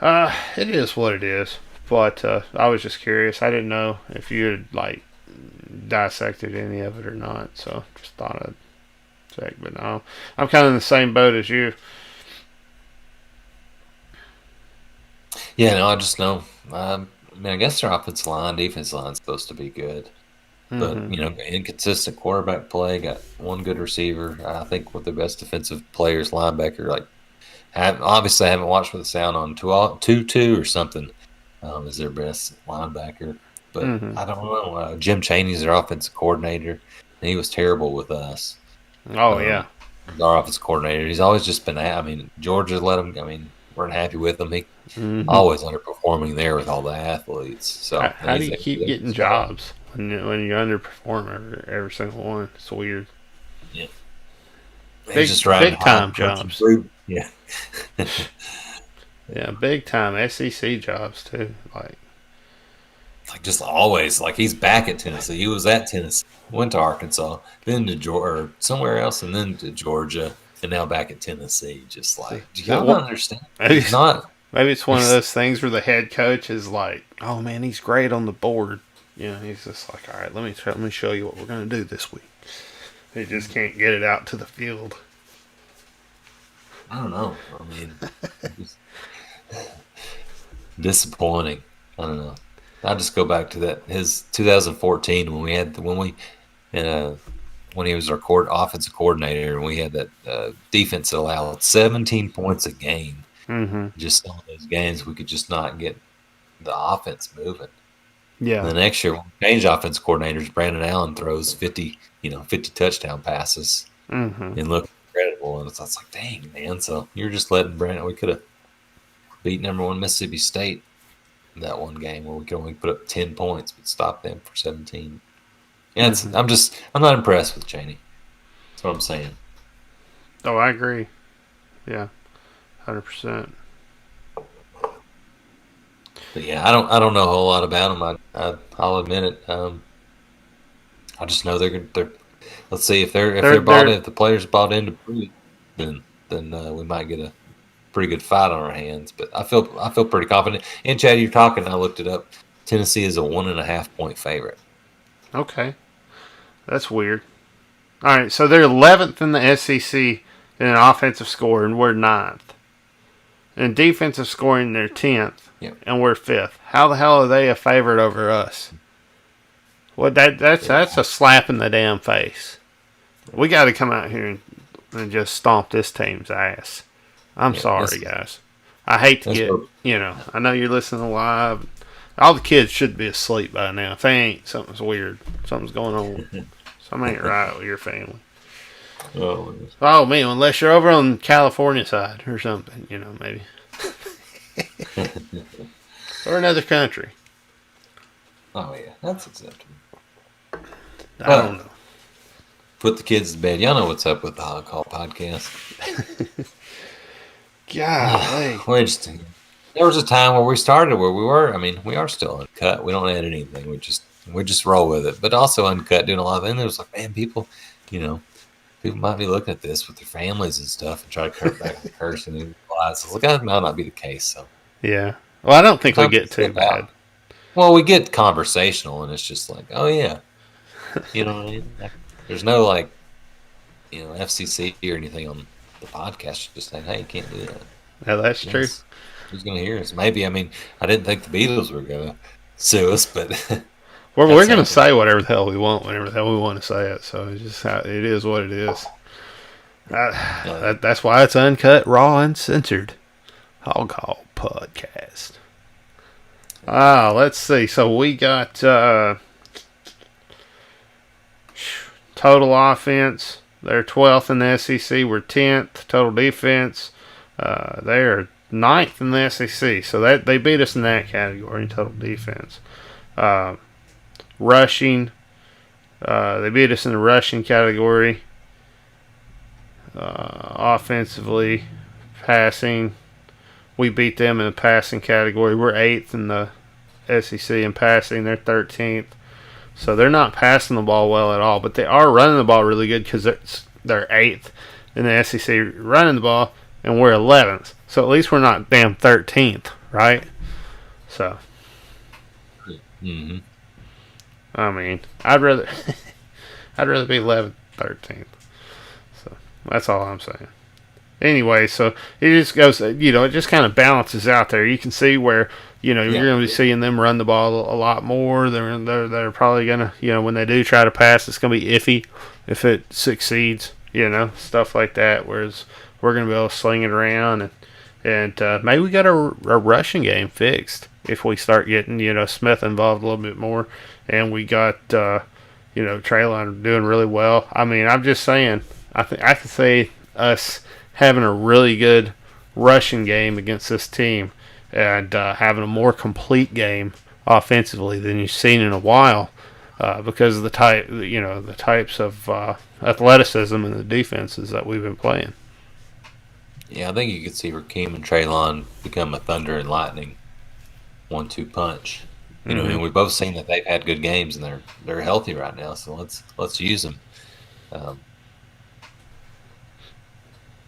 it is what it is. But I was just curious. I didn't know if you had like dissected any of it or not. So just thought I'd check. But no, I'm kind of in the same boat as you. Yeah, no, I just know. I guess their offensive line, defense line is supposed to be good. But, inconsistent quarterback play, got one good receiver. I think with the best defensive players, linebacker, like, obviously I haven't watched with the sound on 2-2 or something is their best linebacker. But I don't know. Jim Chaney's their offensive coordinator, and he was terrible with us. Oh, yeah. Our offensive coordinator. He's always just been Georgia let him, weren't happy with him. He always underperforming there with all the athletes. So how do you keep getting jobs when you underperform every single one? It's weird. Yeah, big time jobs. Yeah, yeah, big time SEC jobs too. Like just always he's back at Tennessee. He was at Tennessee, went to Arkansas, then to Georgia, or somewhere else, and then to Georgia. And now back at Tennessee, just do y'all not understand? He's not. Maybe it's one of those things where the head coach is like, "Oh man, he's great on the board." He's just like, "All right, let me show you what we're gonna do this week." He just can't get it out to the field. I don't know. Disappointing. I don't know. I just go back to his 2014 when he was our offensive coordinator, and we had that defense that allowed 17 points a game. Just some of those games, we could just not get the offense moving. Yeah. And the next year, when we changed offense coordinators, Brandon Allen throws 50 touchdown passes and looked incredible. And it's like, dang, man. So you're just letting Brandon. We could have beat #1 Mississippi State in that one game where we could only put up 10 points, but stop them for 17. Yeah, I'm not impressed with Chaney. That's what I'm saying. Oh, I agree. Yeah, 100%. But yeah, I don't know a whole lot about him. I'll admit it. I just know they're. Let's see if they're bought in. If the players bought into Pruitt, then we might get a pretty good fight on our hands. But I feel pretty confident. And Chad, you're talking. I looked it up. Tennessee is a 1.5 point favorite. Okay. That's weird. All right, so they're 11th in the SEC in an offensive score, and we're 9th. In defensive scoring, they're 10th, and we're 5th. How the hell are they a favorite over us? Well, that's a slap in the damn face. We got to come out here and just stomp this team's ass. I'm sorry, guys. I hate to get, I know you're listening live. All the kids should be asleep by now. If they ain't, something's weird. Something's going on. Something ain't right with your family. Oh, man, unless you're over on the California side or something, maybe. Or another country. Oh, yeah, that's acceptable. I don't know. Put the kids to bed. Y'all know what's up with the Hog Call Podcast. Golly. Interesting. There was a time where we started where we were. I mean, we are still uncut. We don't edit anything. We just roll with it. But also uncut, doing a lot of. And it was like, man, people might be looking at this with their families and stuff and try to cut back the curse and realize, look, that might not be the case. So yeah. Well, I don't think we get too bad. Well, we get conversational, and it's just like, oh yeah, you know what I mean. There's no FCC or anything on the podcast just saying, hey, you can't do that. Yeah, that's true. Who's going to hear us? Maybe. I mean, I didn't think the Beatles were going to sue us, but we're going to say whatever the hell we want whenever the hell we want to say it. So it's just it is what it is. That's why it's uncut, raw, uncensored. Hog Call Podcast. Let's see. So we got total offense. They're 12th in the SEC. We're 10th. Total defense. They're 9th in the SEC. So that they beat us in that category in total defense. Rushing. They beat us in the rushing category. Offensively, passing. We beat them in the passing category. We're 8th in the SEC in passing. They're 13th. So they're not passing the ball well at all, but they are running the ball really good because they're 8th in the SEC running the ball, and we're 11th. So at least we're not damn 13th, right? So, Mm-hmm. I mean, I'd rather I'd rather be 11th, 13th. So that's all I'm saying. Anyway, so it just goes, it just kind of balances out there. You can see where, you're going to be seeing them run the ball a lot more. They're probably going to, when they do try to pass, it's going to be iffy if it succeeds, stuff like that. Whereas we're going to be able to sling it around and maybe we got a rushing game fixed if we start getting, Smith involved a little bit more, and we got, Traylon doing really well. I mean, I'm just saying, I could say us having a really good rushing game against this team and having a more complete game offensively than you've seen in a while because of the types of athleticism and the defenses that we've been playing. Yeah, I think you could see Rakeem and Traylon become a thunder and lightning 1-2 punch. And we've both seen that they've had good games and they're healthy right now. So let's use them. But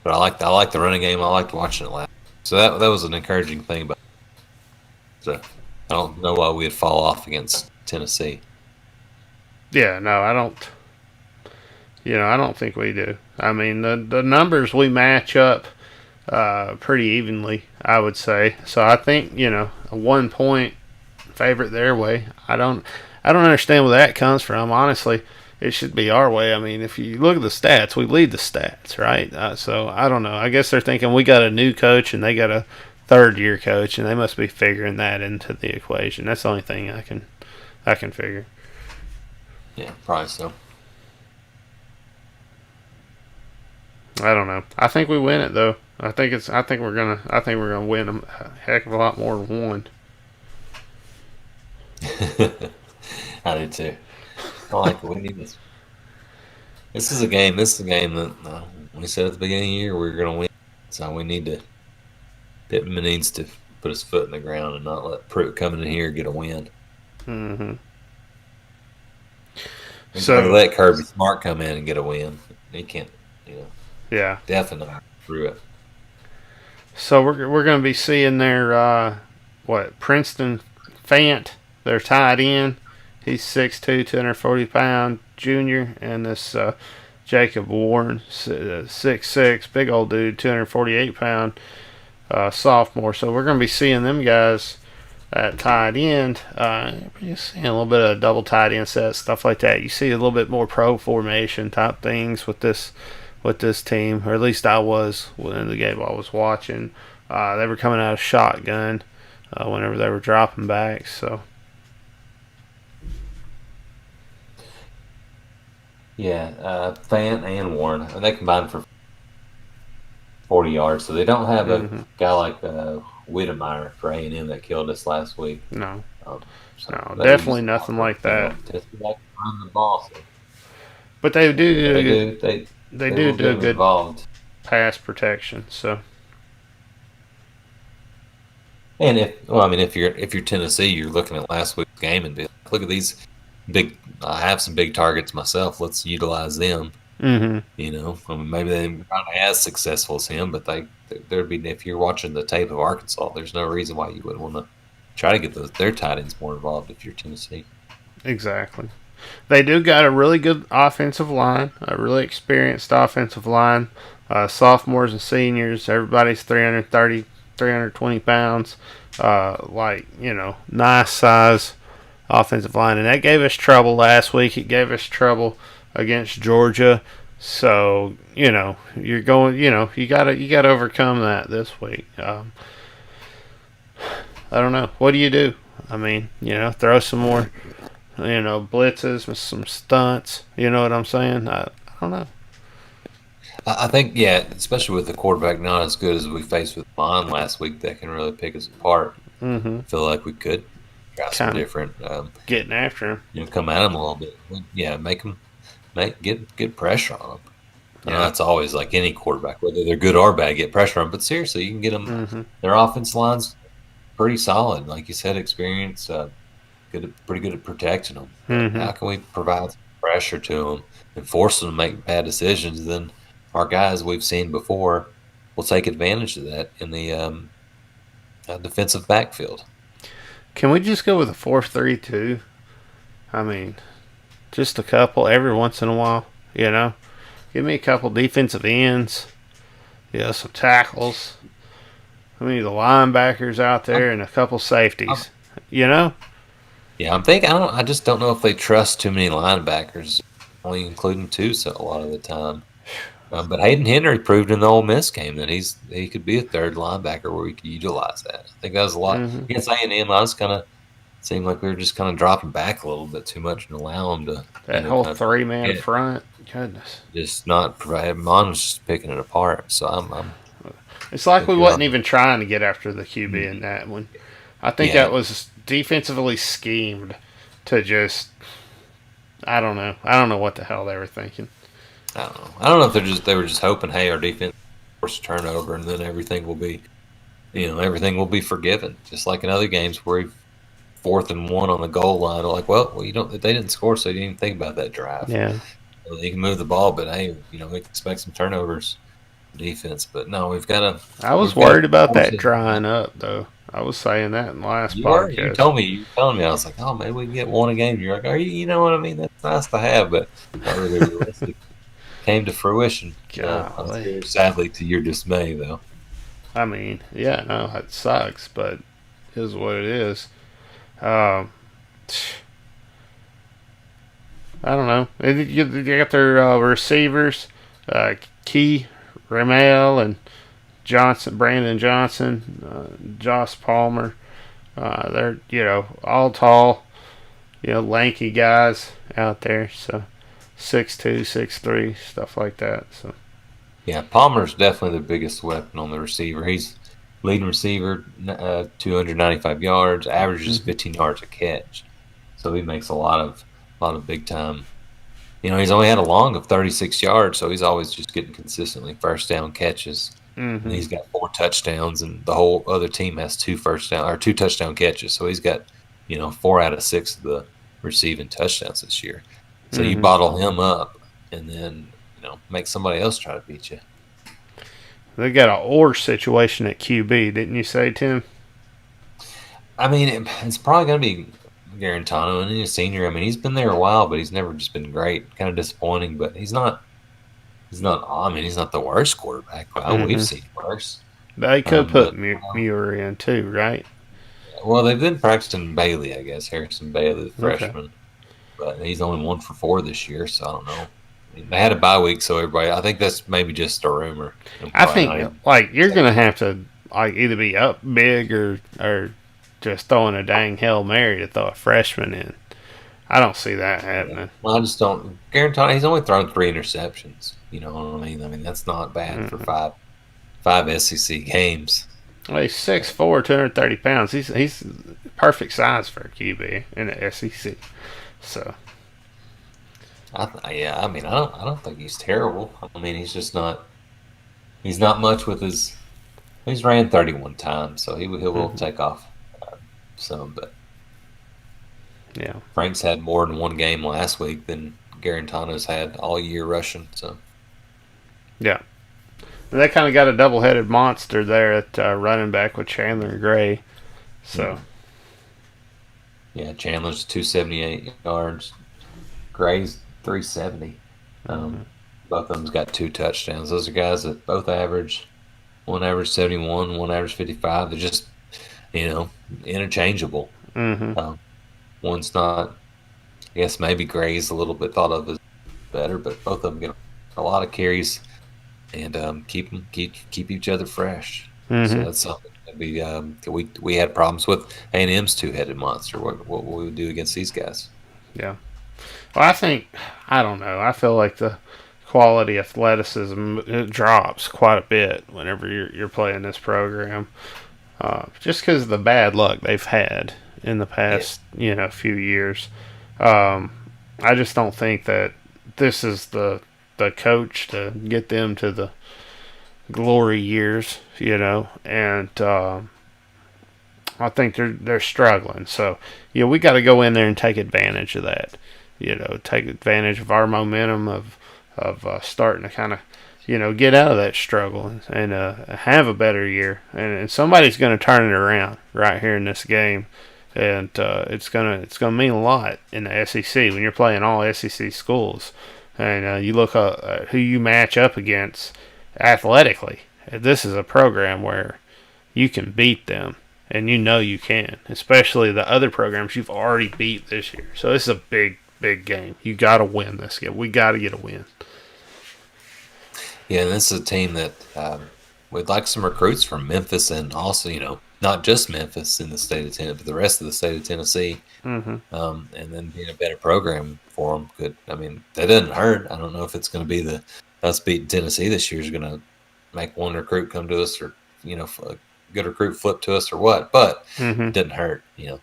I like the running game. I liked watching it last. So that was an encouraging thing. But so I don't know why we'd fall off against Tennessee. Yeah, no, I don't. I don't think we do. I mean, the numbers we match up pretty evenly, I would say. So I think a 1 point favorite their way. I don't understand where that comes from. Honestly, it should be our way. I mean, if you look at the stats, we lead the stats, right? So I don't know. I guess they're thinking we got a new coach and they got a third-year coach, and they must be figuring that into the equation. That's the only thing I can figure. Yeah, probably so. I don't know. I think we win it though. I think we're gonna win a heck of a lot more than one. I do too. I like it. We need this. This is a game that we said at the beginning of the year we were going to win. So we need to. Pittman needs to put his foot in the ground and not let Pruitt come in here and get a win. Mm-hmm. So let Kirby Smart come in and get a win. He can't. Yeah. Definitely Pruitt. So we're going to be seeing their Princeton Fant, their tight end. He's 6'2", 240-pound junior, and this Jacob Warren, 6'6", big old dude, 248-pound sophomore. So we're going to be seeing them guys at tight end. You're seeing a little bit of double tight end sets, stuff like that. You see a little bit more pro formation type things with this team, or at least I was in the game I was watching. They were coming out of shotgun whenever they were dropping back. So. Yeah, Fant and Warren, they combined for 40 yards, so they don't have a guy like Whittemire for A&M that killed us last week. No, so no, definitely nothing like that. Just like run the ball. So. But they do They do a good involved. pass protection. So. And if you're Tennessee, you're looking at last week's game and be like, look at these big. I have some big targets myself. Let's utilize them. Mm-hmm. Maybe they're not as successful as him, but there'd be, if you're watching the tape of Arkansas, there's no reason why you wouldn't want to try to get their tight ends more involved if you're Tennessee. Exactly. They do got a really good offensive line, a really experienced offensive line. Sophomores and seniors, everybody's 330, 320 pounds. Nice size offensive line, and that gave us trouble last week. It gave us trouble against Georgia. So you're going. You gotta overcome that this week. I don't know. What do you do? I mean, throw some more, blitzes with some stunts. You know what I'm saying? I don't know. I think, especially with the quarterback not as good as we faced with Vaughn last week, that can really pick us apart. Mm-hmm. I feel like we could try some different. Getting after him. Come at him a little bit. Yeah, get pressure on them. That's always like any quarterback, whether they're good or bad, get pressure on them. But seriously, you can get them. Mm-hmm. Their offense lines pretty solid, like you said, experience. Pretty good at protecting them. But Mm-hmm. how can we provide some pressure to them and force them to make bad decisions? Then our guys we've seen before will take advantage of that in the defensive backfield. Can we just go with a 4-3-2? I mean, just a couple every once in a while. You know, give me a couple defensive ends. Yeah, some tackles. I mean, the linebackers out there and a couple I'm, safeties. You know. yeah, I'm thinking. I just don't know if they trust too many linebackers, only including two so a lot of the time. But Hayden Henry proved in the Ole Miss game that he could be a third linebacker where we could utilize that. I think that was a lot Mm-hmm. against A&M. I was kind of seemed like we were just kind of dropping back a little bit too much and allow them to That whole kind of three-man get front. Goodness. just not provide. Mon was just picking it apart. So I'm It's like think we you're wasn't on. even trying to get after the QB in that one. I think Yeah, that was defensively schemed to just. I don't know. I don't know what the hell they were thinking. I don't know. I don't know if they were just hoping, hey, our defense force a turnover and then everything will be everything will be forgiven. Just like in other games where we 4th and 1 on the goal line, they're like, well, you don't. They didn't score, so you didn't even think about that drive. Yeah. Well, you can move the ball, but hey, we expect some turnovers, defense. But no, I was we've got to worried about force that it. drying up, though. I was saying that in the last You were. You podcast. told me. You were telling me. I was like, oh, maybe we can get one a game. You're like, are you? You know what I mean? That's nice to have, but not really realistic. Came to fruition. I'm Golly. sure, sadly, to your dismay, though. I mean, yeah, no, it sucks, but it is what it is. Um, I don't know. You got their receivers, Key, Ramel, and Johnson, Brandon Johnson, Josh Palmer. They're all tall, lanky guys out there. So 6'2", 6'3", stuff like that. So Yeah, Palmer's definitely the biggest weapon on the receiver. He's leading receiver, 295 yards, averages mm-hmm. 15 yards a catch. So he makes a lot of big time. He's only had a long of 36 yards, so he's always just getting consistently first down catches. And Mm-hmm. he's got 4 touchdowns, and the whole other team has 2 touchdown catches. So he's got 4 out of 6 of the receiving touchdowns this year. So you Mm-hmm. bottle him up, and then make somebody else try to beat you. They got an or situation at QB, didn't you say, Tim? I mean, it's probably going to be Garantano, and he's a senior. I mean, he's been there a while, but he's never just been great. Kind of disappointing, but he's not. He's not. I mean, he's not the worst quarterback. Well, we've Mm-hmm. seen worse. They could put But Muir in too, right? well, they've been practicing Bailey, I guess. Harrison Bailey, the Okay. freshman, but he's only 1 for 4 this year, so I don't know. I mean, they had a bye week, so everybody. I think that's maybe just a rumor. I Probably not think even. like you're gonna have to either be up big or just throwing a dang Hail Mary to throw a freshman in. I don't see that Yeah. happening. Well, I just don't. Garantano, he's only thrown 3 interceptions. You know what I mean? I mean, that's not bad for Mm-mm. five SEC games. Well, he's 6'4", 230 pounds. He's perfect size for a QB in the SEC. So Yeah, I mean, I don't think he's terrible. I mean, he's just not. He's not much with his. He's ran 31 times, so he will mm-hmm. take off some. But yeah, Frank's had more than one game last week than Garantano's had all year rushing. So yeah. And they kind of got a double-headed monster there at running back with Chandler and Gray. So yeah, Chandler's 278 yards, Gray's 370. mm-hmm. Both of them's got 2 touchdowns. Those are guys that both average. One average 71, one average 55. They're just interchangeable. Mm-hmm. Um, one's not. I guess maybe Gray's a little bit thought of as better, but both of them get a lot of carries and keep each other fresh. So Mm-hmm. that's something that we had problems with A&M's 2-headed monster. What we would do against these guys? Yeah. Well, I don't know. I feel like the quality athleticism it drops quite a bit whenever you're playing this program, just because of the bad luck they've had in the Yeah, past few years. Um, I just don't think that this is the coach to get them to the glory years, and I think they're struggling. So we got to go in there and take advantage of that. Take advantage of our momentum of starting to kind of get out of that struggle and have a better year. And somebody's going to turn it around right here in this game, and it's gonna mean a lot in the SEC when you're playing all SEC schools, and you look at who you match up against athletically. This is a program where you can beat them, and you can, especially the other programs you've already beat this year. So this is a big game. You got to win this game. We got to get a win. Yeah, and this is a team that we'd like some recruits from Memphis, and also, not just Memphis in the state of Tennessee, but the rest of the state of Tennessee. Mm-hmm. And then being a better program for them that doesn't hurt. I don't know if it's going to be us beating Tennessee this year is going to make one recruit come to us, or a good recruit flip to us, or what. But it doesn't hurt. It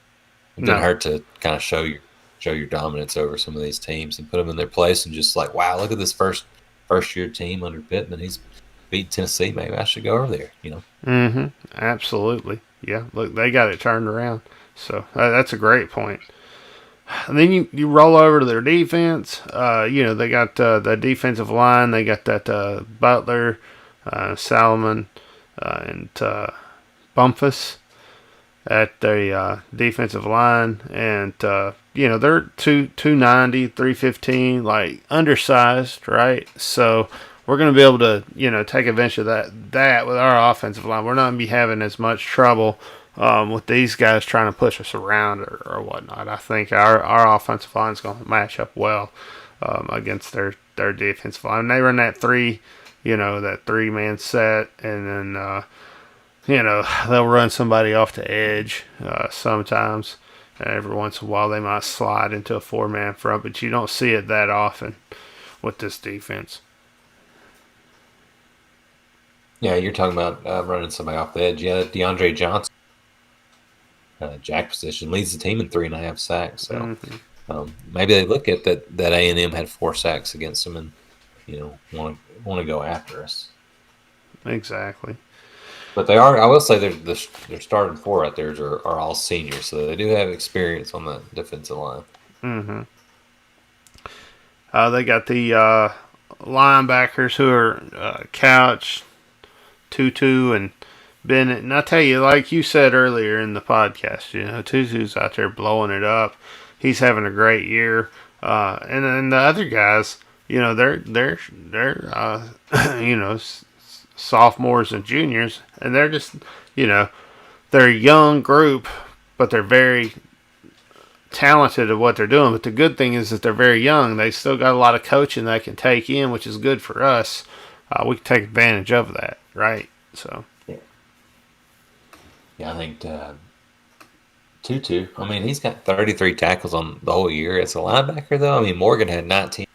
doesn't hurt to kind of show your dominance over some of these teams and put them in their place, and just like, wow, look at this first year team under Pittman. He's beat Tennessee. Maybe I should go over there. Mm-hmm. Absolutely. Yeah. Look, they got it turned around. So that's a great point. And then you roll over to their defense. They got the defensive line. They got that Butler, Salomon, and Bumpus at the defensive line. And, they're 290, 315, like undersized, right? So we're going to be able to, take advantage of that with our offensive line. We're not going to be having as much trouble with these guys trying to push us around or whatnot. I think our offensive line is going to match up well against their defensive line. They run that that 3-man set, and then they'll run somebody off the edge sometimes. And every once in a while they might slide into a 4-man front, but you don't see it that often with this defense. Yeah, you're talking about running somebody off the edge. Yeah, DeAndre Johnson, jack position, leads the team in 3.5 sacks. So maybe they look at that A&M had 4 sacks against them, and want to go after us. Exactly. But they are. I will say they're starting 4 out there are all seniors, so they do have experience on the defensive line. Mm-hmm. They got the linebackers who are Couch, Tutu, and Bennett. And I tell you, like you said earlier in the podcast, Tutu's out there blowing it up. He's having a great year. And then the other guys, they're sophomores and juniors, and they're just, they're a young group, but they're very talented at what they're doing. But the good thing is that they're very young. They still got a lot of coaching they can take in, which is good for us. We can take advantage of that, right? So yeah, I think Tutu, he's got 33 tackles on the whole year as a linebacker, though. Morgan had 19,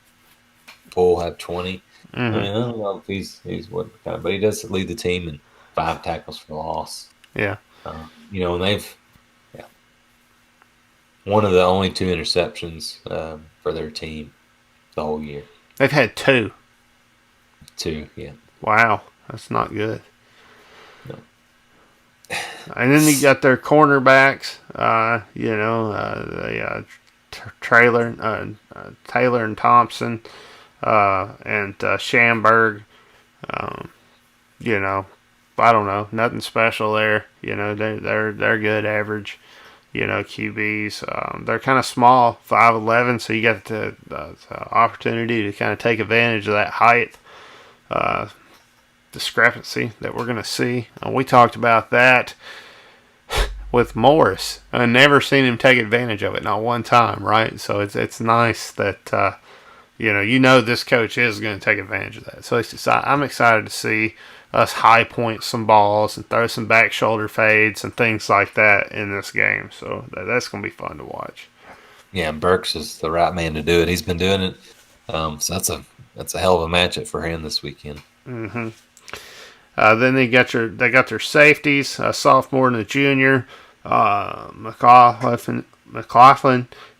Poole had 20. I don't know if he's what kind of, but he does lead the team in 5 tackles for loss. Yeah. And they've one of the only 2 interceptions for their team the whole year. They've had 2. 2, yeah. Wow, that's not good. No. And then you got their cornerbacks, Taylor and Thompson, and Schamberg. I don't know, nothing special there. They're good average. QBs. They're kind of small, 5'11", so you got the opportunity to kind of take advantage of that height discrepancy that we're going to see. We talked about that with Morris. I've never seen him take advantage of it, not one time, right? So it's nice that this coach is going to take advantage of that. So I'm excited to see us high point some balls and throw some back shoulder fades and things like that in this game. So that's going to be fun to watch. Yeah, Burks is the right man to do it. He's been doing it. So that's a hell of a matchup for him this weekend. Mm-hmm. Then they got their safeties, a sophomore and a junior, McLaughlin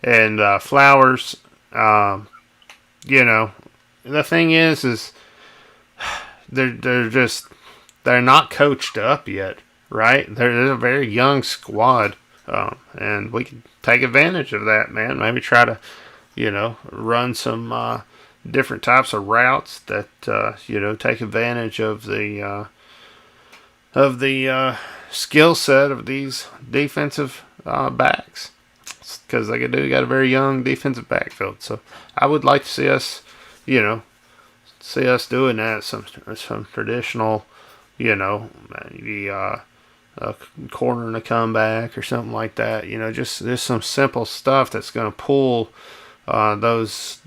and Flowers. The thing is they're not coached up yet. right? They're a very young squad, and we can take advantage of that, man. Maybe try to, run some different types of routes that take advantage of the skill set of these defensive backs, because like I do got a very young defensive backfield. So I would like to you know, see us doing that. Some traditional, maybe a corner and a comeback or something like that. Just some simple stuff that's going to pull those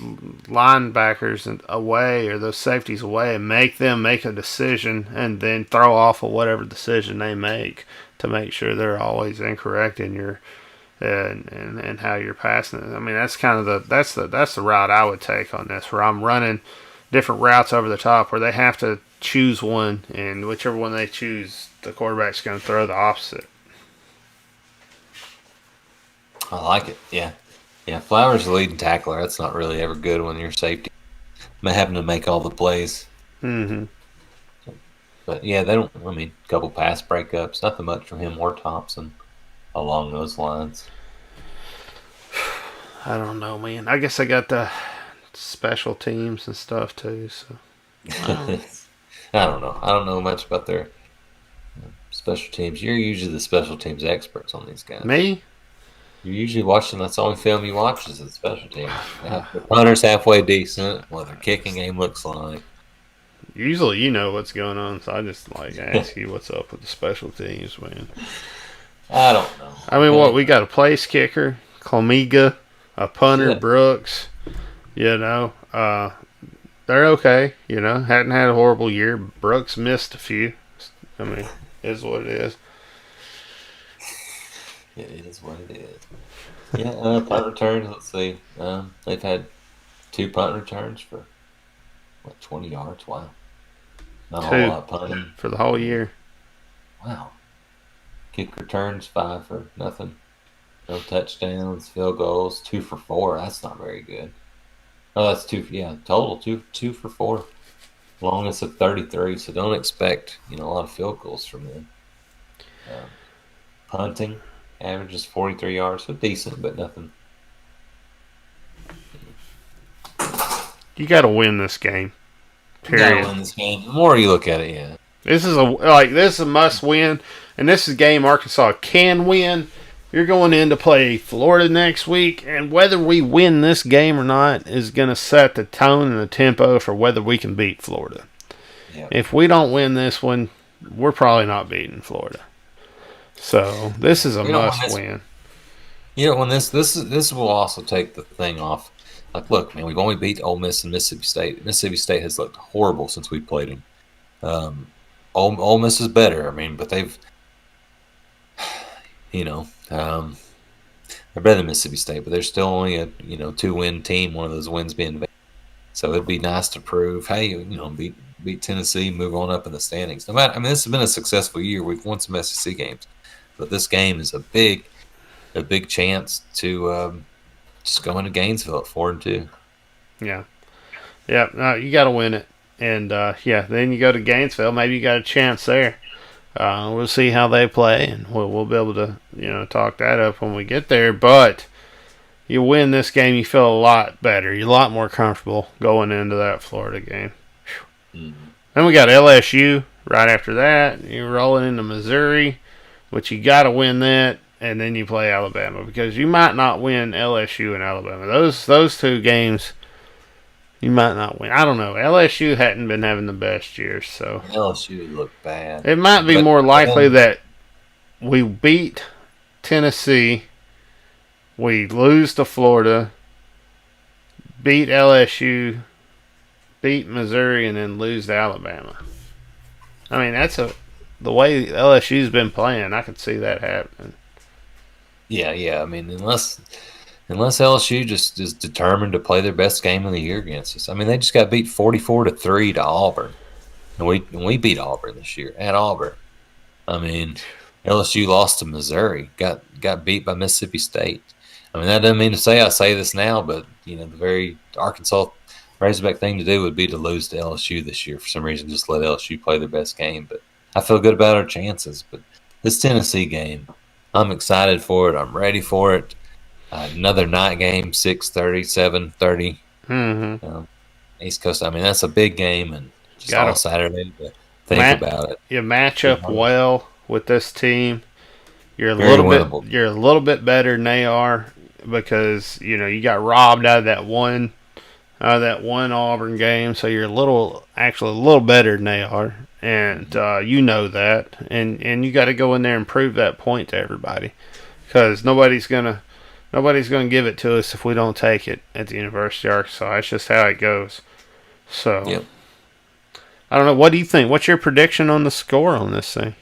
linebackers away or those safeties away and make them make a decision and then throw off of whatever decision they make to make sure they're always incorrect in your and how you're passing it. I mean, that's kind of that's the route I would take on this, where I'm running different routes over the top where they have to choose one, and whichever one they choose, the quarterback's going to throw the opposite. I like it. Yeah. Yeah, Flowers the leading tackler. That's not really ever good when you're safety. Having to make all the plays. Mm-hmm. But yeah, they don't. I mean, a couple pass breakups. Nothing much from him or Thompson along those lines. I don't know, man. I guess I got the special teams and stuff too. So I don't know. I don't know much about their special teams. You're usually the special teams experts on these guys. Me? You're usually watching. That's the only film you watch is the special teams. The punter's halfway decent. What their kicking game looks like. Usually, you know what's going on, so I just ask you what's up with the special teams, man. I don't know. I mean, what we got a place kicker, Colmiga, a punter, Brooks. They're okay. Hadn't had a horrible year. Brooks missed a few. I mean, is what it is. It is what it is. Yeah, punt returns. Let's see. They've had 2 punt returns for 20 yards. Wow, not a whole lot of punting for the whole year. Wow. Kick returns 5 for nothing. No touchdowns, field goals 2 for 4. That's not very good. Oh, that's 2. Yeah, total 2 for 4. Longest of 33. So don't expect a lot of field goals from them. Punting. Averages 43 yards, so decent, but nothing. You got to win this game. Period. You got to win this game. The more you look at it, yeah. This is a must win, and this is a game Arkansas can win. You're going in to play Florida next week, and whether we win this game or not is going to set the tone and the tempo for whether we can beat Florida. Yep. If we don't win this one, we're probably not beating Florida. So this is a must win. When this will also take the thing off. Like, look, man, we've only beat Ole Miss and Mississippi State. Mississippi State has looked horrible since we played them. Ole Miss is better. I mean, but they've, they're better than Mississippi State, but they're still only a 2-win team. One of those wins being, so it'd be nice to prove, hey, beat Tennessee, move on up in the standings. No matter, I mean, this has been a successful year. We've won some SEC games. But this game is a big chance to just go into Gainesville at 4-2. Yeah. You got to win it, and then you go to Gainesville. Maybe you got a chance there. We'll see how they play, and we'll be able to talk that up when we get there. But you win this game, you feel a lot better. You're a lot more comfortable going into that Florida game. Mm-hmm. Then we got LSU right after that. You're rolling into Missouri. But you got to win that, and then you play Alabama, because you might not win LSU and Alabama. Those 2 games, you might not win. I don't know. LSU hadn't been having the best years, so LSU looked bad. It might be more likely that we beat Tennessee, we lose to Florida, beat LSU, beat Missouri, and then lose to Alabama. I mean, the way LSU's been playing, I could see that happening. Yeah. I mean, unless LSU just is determined to play their best game of the year against us. I mean, they just got beat 44-3 to Auburn, and we beat Auburn this year at Auburn. I mean, LSU lost to Missouri, got beat by Mississippi State. I mean, that doesn't mean to say I say this now, but the very Arkansas Razorback thing to do would be to lose to LSU this year for some reason. Just let LSU play their best game, but I feel good about our chances, but this Tennessee game, I'm excited for it. I'm ready for it. Another night game, 6:30, 7:30. Mm-hmm. East Coast. I mean, that's a big game, and just Got all to Saturday to think about it. you match Be up hungry. well with this team. Very winnable. You're a little bit better than they are because you got robbed out of that one Auburn game, so you're actually a little better than they are, and you know that, and you got to go in there and prove that point to everybody because nobody's gonna give it to us if we don't take it at the University of Arkansas. That's just how it goes. So Yep. I don't know. What do you think? What's your prediction on the score on this thing?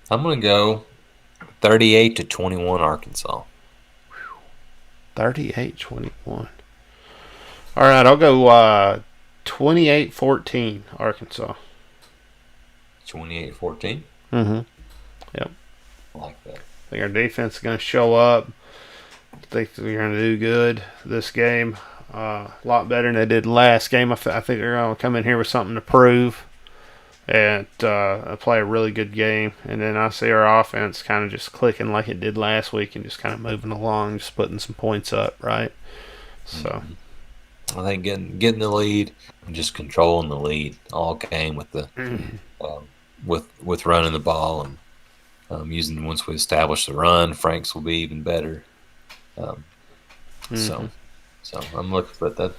I'm going to go 38-21 Arkansas. 38-21. All right, I'll go 28-14 Arkansas. 28-14. Mm-hmm. Yep. I like that. I think our defense is going to show up. I think they're going to do good this game. A lot better than they did last game. I think they're going to come in here with something to prove and play a really good game. And then I see our offense kind of just clicking like it did last week and just kind of moving along, just putting some points up, right? So I think getting the lead and just controlling the lead all game with the with running the ball and using once we establish the run, Franks will be even better. So I'm looking for that.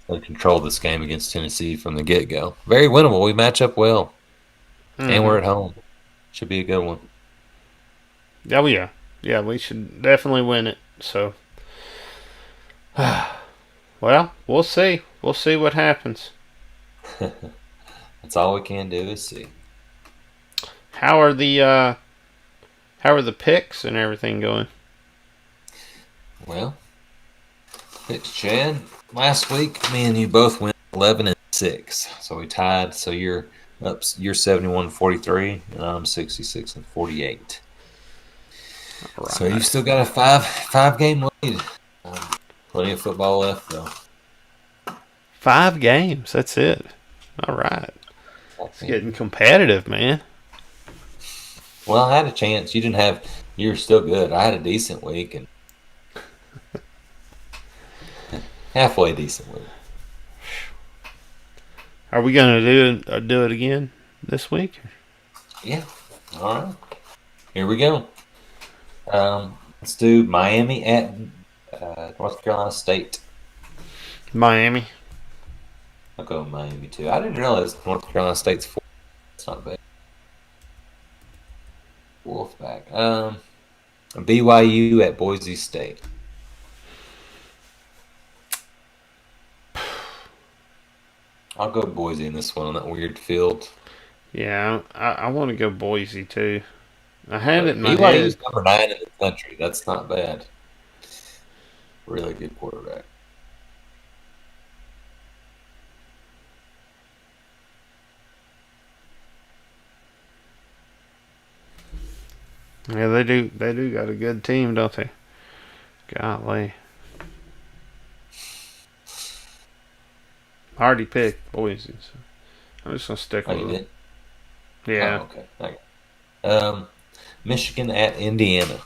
They'll control this game against Tennessee from the get-go. Very winnable. We match up well. And we're at home. Should be a good one. Oh, yeah. Yeah, we should definitely win it. So, well, we'll see. We'll see what happens. That's all we can do is see. How are the picks and everything going? Well, picks, Chad. Last week, me and you both went 11-6, so we tied. So you're up. You're 71-43, and I'm 66-48. Right. So you've still got a five game lead. Plenty of football left, though. 5 games. That's it. All right. It's getting competitive, man. Well, I had a chance. You didn't have. You're still good. I had a decent week and halfway decent week. Are we going to do it again this week? Yeah. All right. Here we go. Let's do Miami at North Carolina State. Miami. I'll go Miami too. I didn't realize North Carolina State's 4. That's not bad. Wolfpack. BYU at Boise State. I'll go Boise in this one on that weird field. Yeah, I want to go Boise too. I had it in my BYU's head. number 9 in the country. That's not bad. Really good quarterback. Yeah, they do. They do got a good team, don't they? Golly. I already picked Boise, so I'm just gonna stick with you it. did? Yeah. Oh, okay. Okay. Michigan at Indiana.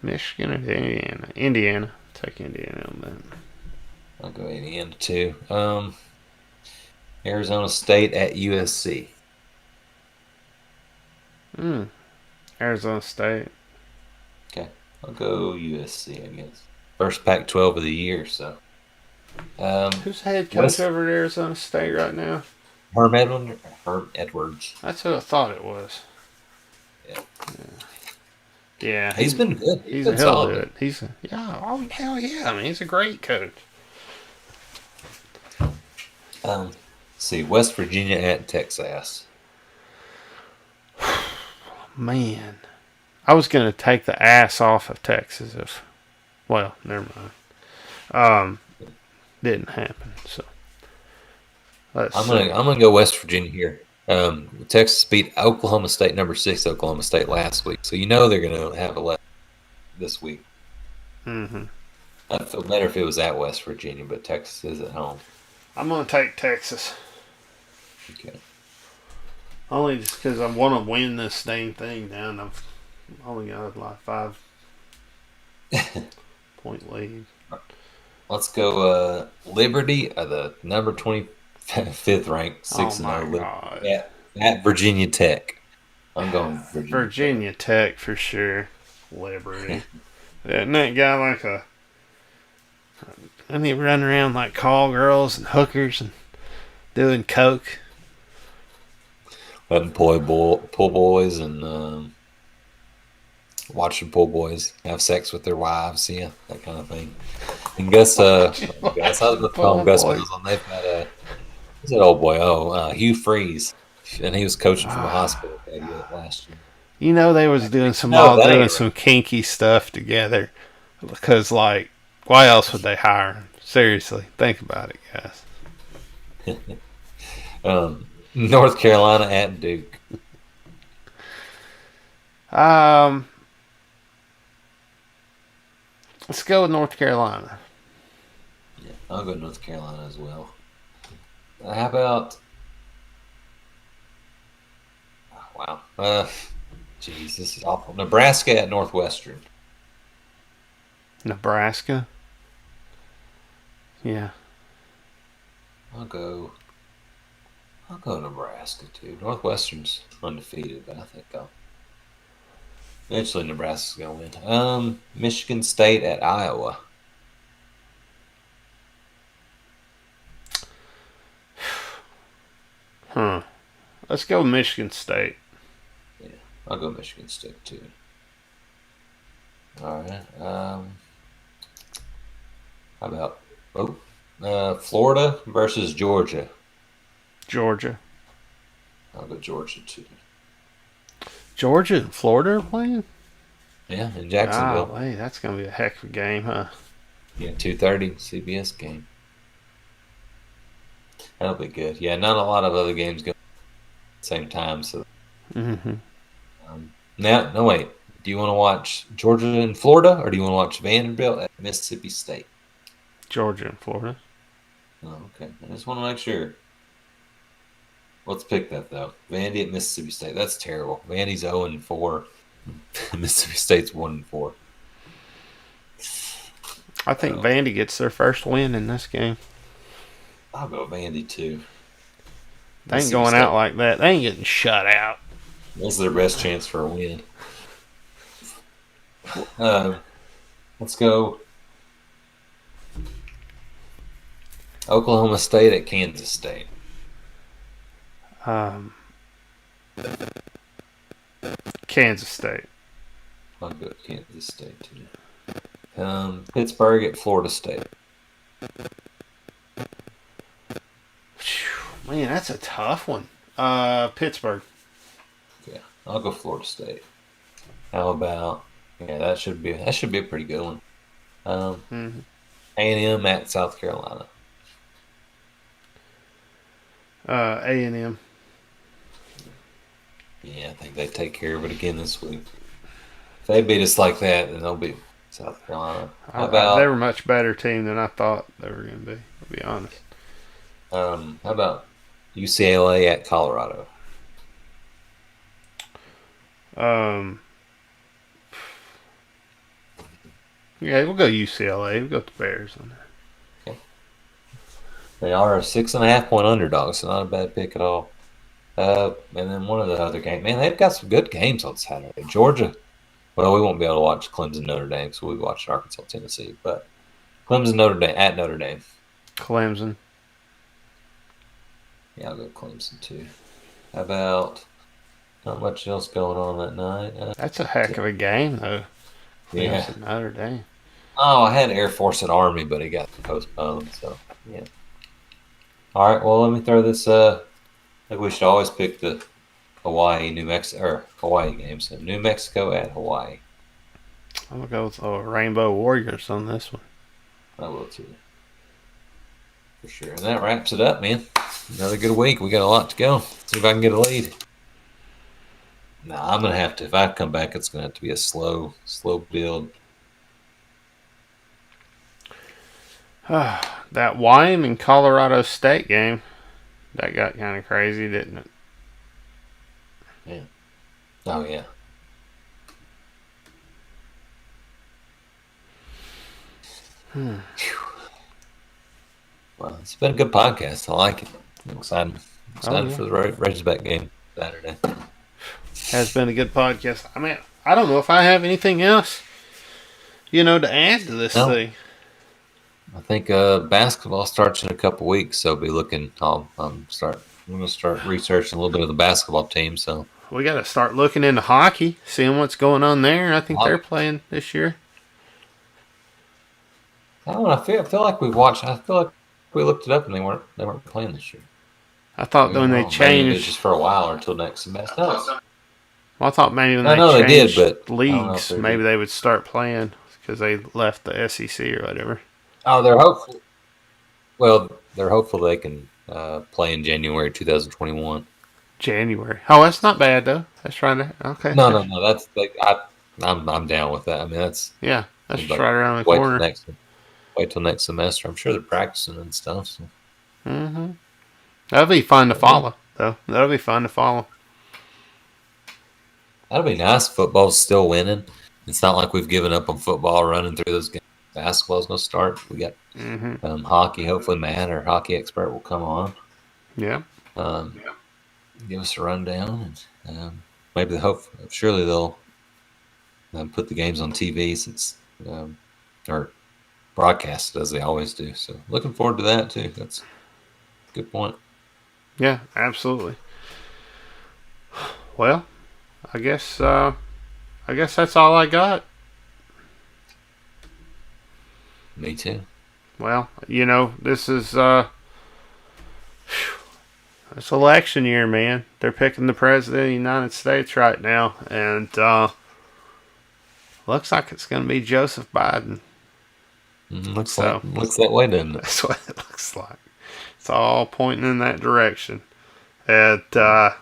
Michigan or Indiana? Indiana. Take Indiana on that. I'll go Indiana too. Arizona State at USC. Arizona State. Okay. I'll go USC, I guess. First Pac-12 of the year, so. Who's head coach over at Arizona State right now? Herm Edwards. That's who I thought it was. Yeah. Yeah. He's been good. He's been a hell solid. of it. Hell yeah. I mean, he's a great coach. Let's see, West Virginia at Texas. Man. I was going to take the ass off of Texas if. Well, never mind. Didn't happen. So. I'm gonna go West Virginia here. Texas beat Oklahoma State, number 6 Oklahoma State last week, so you know they're gonna have a lesson this week. Mm-hmm. I'd feel better if it was at West Virginia, but Texas is at home. I'm going to take Texas. Okay. Only just because I want to win this dang thing now, and I've only got like 5-point lead. Let's go Liberty, the number 25th ranked, Oh 6-0 my Liberty God. at Virginia Tech. I'm going Virginia Tech for sure. Liberty. Isn't that guy like a... Doesn't he run around like call girls and hookers and doing coke? Letting pull boys and watching pull boys have sex with their wives, yeah, that kind of thing. And Gus, I was about to call him Gus Malzahn. They've got who's that old boy? Hugh Freeze, and he was coaching from the hospital last year. You know they was doing some kinky stuff together because like why else would they hire him? Seriously, think about it, guys. North Carolina at Duke. Let's go with North Carolina. Yeah, I'll go North Carolina as well. How about? Oh, wow. Jeez, this is awful. Nebraska at Northwestern. Nebraska. Yeah. I'll go Nebraska too. Northwestern's undefeated, but I think eventually Nebraska's gonna win. Michigan State at Iowa. Let's go Michigan State. Yeah, I'll go Michigan State too. All right. How about Florida versus Georgia? Georgia. I'll go Georgia too. Georgia and Florida are playing? Yeah, in Jacksonville. Oh, hey, that's going to be a heck of a game, huh? Yeah, 2:30 CBS game. That'll be good. Yeah, not a lot of other games go at the same time. So. Mm-hmm. No, wait. Do you want to watch Georgia and Florida, or do you want to watch Vanderbilt at Mississippi State? Georgia and Florida. Oh, okay. I just want to make sure. Let's pick that, though. Vandy at Mississippi State. That's terrible. Vandy's 0-4. Mississippi State's 1-4. I think Vandy gets their first win in this game. I'll go Vandy, too. They ain't going out like that. They ain't getting shut out. This is their best chance for a win. Let's go Oklahoma State at Kansas State. Kansas State. I'll go Kansas State too. Pittsburgh at Florida State. Man, that's a tough one. Pittsburgh. Yeah, I'll go Florida State. How about? Yeah, that should be a pretty good one. A&M at South Carolina. A&M. Yeah, I think they take care of it again this week. If they beat us like that, then they'll beat South Carolina. How about? They were a much better team than I thought they were going to be. To be honest. How about UCLA at Colorado? Yeah, we'll go UCLA. We'll go with the Bears on there. Okay. They are a 6.5-point underdog, so not a bad pick at all. And then one of the other games, man, they've got some good games on Saturday. Georgia. Well, we won't be able to watch Clemson Notre Dame, so we'll be watching Arkansas Tennessee. But Clemson Notre Dame at Notre Dame. Clemson. Yeah, I'll go Clemson too. How about? Not much else going on that night. That's a heck of a game, though. Clemson Notre Dame. Oh, I had Air Force and Army, but it got postponed. So yeah. All right. Well, let me throw this. I think we should always pick the Hawaii games. So New Mexico at Hawaii. I'm gonna go with Rainbow Warriors on this one. I will too. For sure. And that wraps it up, man. Another good week. We got a lot to go. See if I can get a lead. I'm gonna have to. If I come back, it's gonna have to be a slow build. That Wyoming Colorado State game, that got kind of crazy, didn't it? Yeah. Oh yeah. Hmm. Well, it's been a good podcast. I like it. I'm excited. Oh Excited yeah, for the Razorback game Saturday. has been a good podcast. I mean, I don't know if I have anything else, to add to this No, thing. I think basketball starts in a couple weeks, so I'll be looking. I'm gonna start researching a little bit of the basketball team. So We got to start looking into hockey, seeing what's going on there. I think they're playing this year. I don't know. I feel like we watched. I feel like we looked it up and they weren't playing this year. I thought Maybe when I'm they wrong. Maybe it was just changed, for a while or until next semester. No, well, I thought maybe when I they know they did, changed but I don't know if leagues, they're maybe good. they would start playing because they left the SEC or whatever. Oh, they're hopeful. Well, they're hopeful they can play in January 2021. January. Oh, that's not bad though. That's right. Okay. No, no, no. That's like I'm down with that. I mean, that's Yeah, that's seems just like right around the wait till corner. next wait till next semester. I'm sure they're practicing and stuff. So. Mm-hmm. That'll be fun to follow, though. That'll be fun to follow. That'll be nice. Football's still winning. It's not like we've given up on football running through those games. Basketball's going to start. We got Mm-hmm. hockey. Hopefully, Matt, our hockey expert, will come on. Yeah. Um, Give us a rundown. And maybe surely they'll put the games on TV since, or broadcast as they always do. So looking forward to that too. That's a good point. Yeah, absolutely. Well, I guess that's all I got. Me too. Well, this is it's election year, man. They're picking the president of the United States right now, and looks like it's going to be Joseph Biden. Looks that way, doesn't it? That's what it looks like. It's all pointing in that direction. And gotta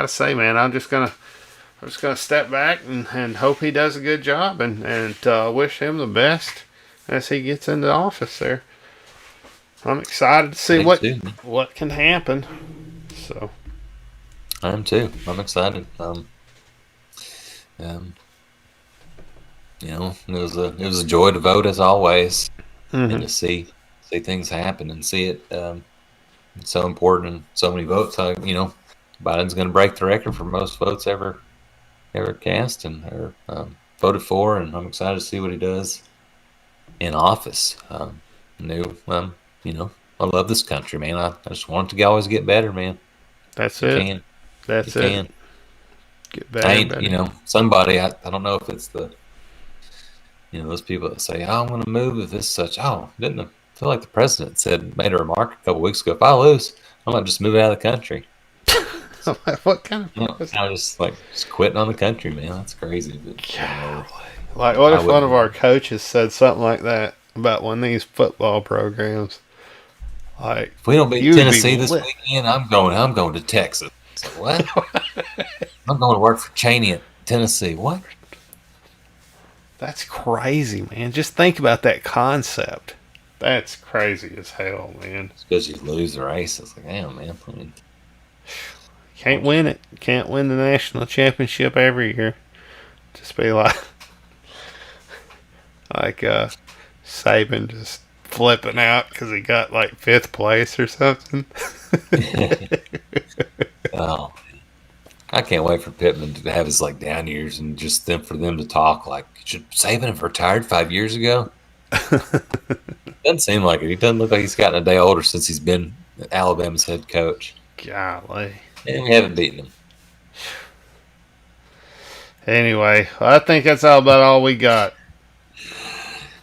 say, man, I'm just gonna step back and hope he does a good job and wish him the best as he gets into office there. I'm excited to see what can happen. So I am too. I'm excited. It was a joy to vote as always, and to see things happen and see it. It's so important and so many votes. Biden's going to break the record for most votes ever cast or voted for, and I'm excited to see what he does in office. I love this country, man. I just want it to always get better, man. that's You it. can, That's you it. can. Get I better and ain't, better. somebody. I don't know if it's those people that say, "Oh, I'm going to move if this such." Oh, didn't I feel like the president made a remark a couple weeks ago? If I lose, I'm going to just move out of the country. What kind of I was just quitting on the country, man. That's crazy. But, like? What I if one of wouldn't. our coaches said something like that about one of these football programs? Like, If we don't beat you would be Tennessee this lit. weekend, I'm going to Texas. So what? I'm going to work for Cheney at Tennessee. What? That's crazy, man. Just think about that concept. That's crazy as hell, man. It's because you lose the race. It's like, damn, man. I mean, Can't win it. Can't win the national championship every year. Just be like Saban just flipping out because he got like fifth place or something. oh, I can't wait for Pittman to have his down years and just for them to talk like, should Saban have retired 5 years ago? Doesn't seem like it. He doesn't look like he's gotten a day older since he's been Alabama's head coach. Golly. And we haven't beaten him. Anyway, I think that's all about all we got.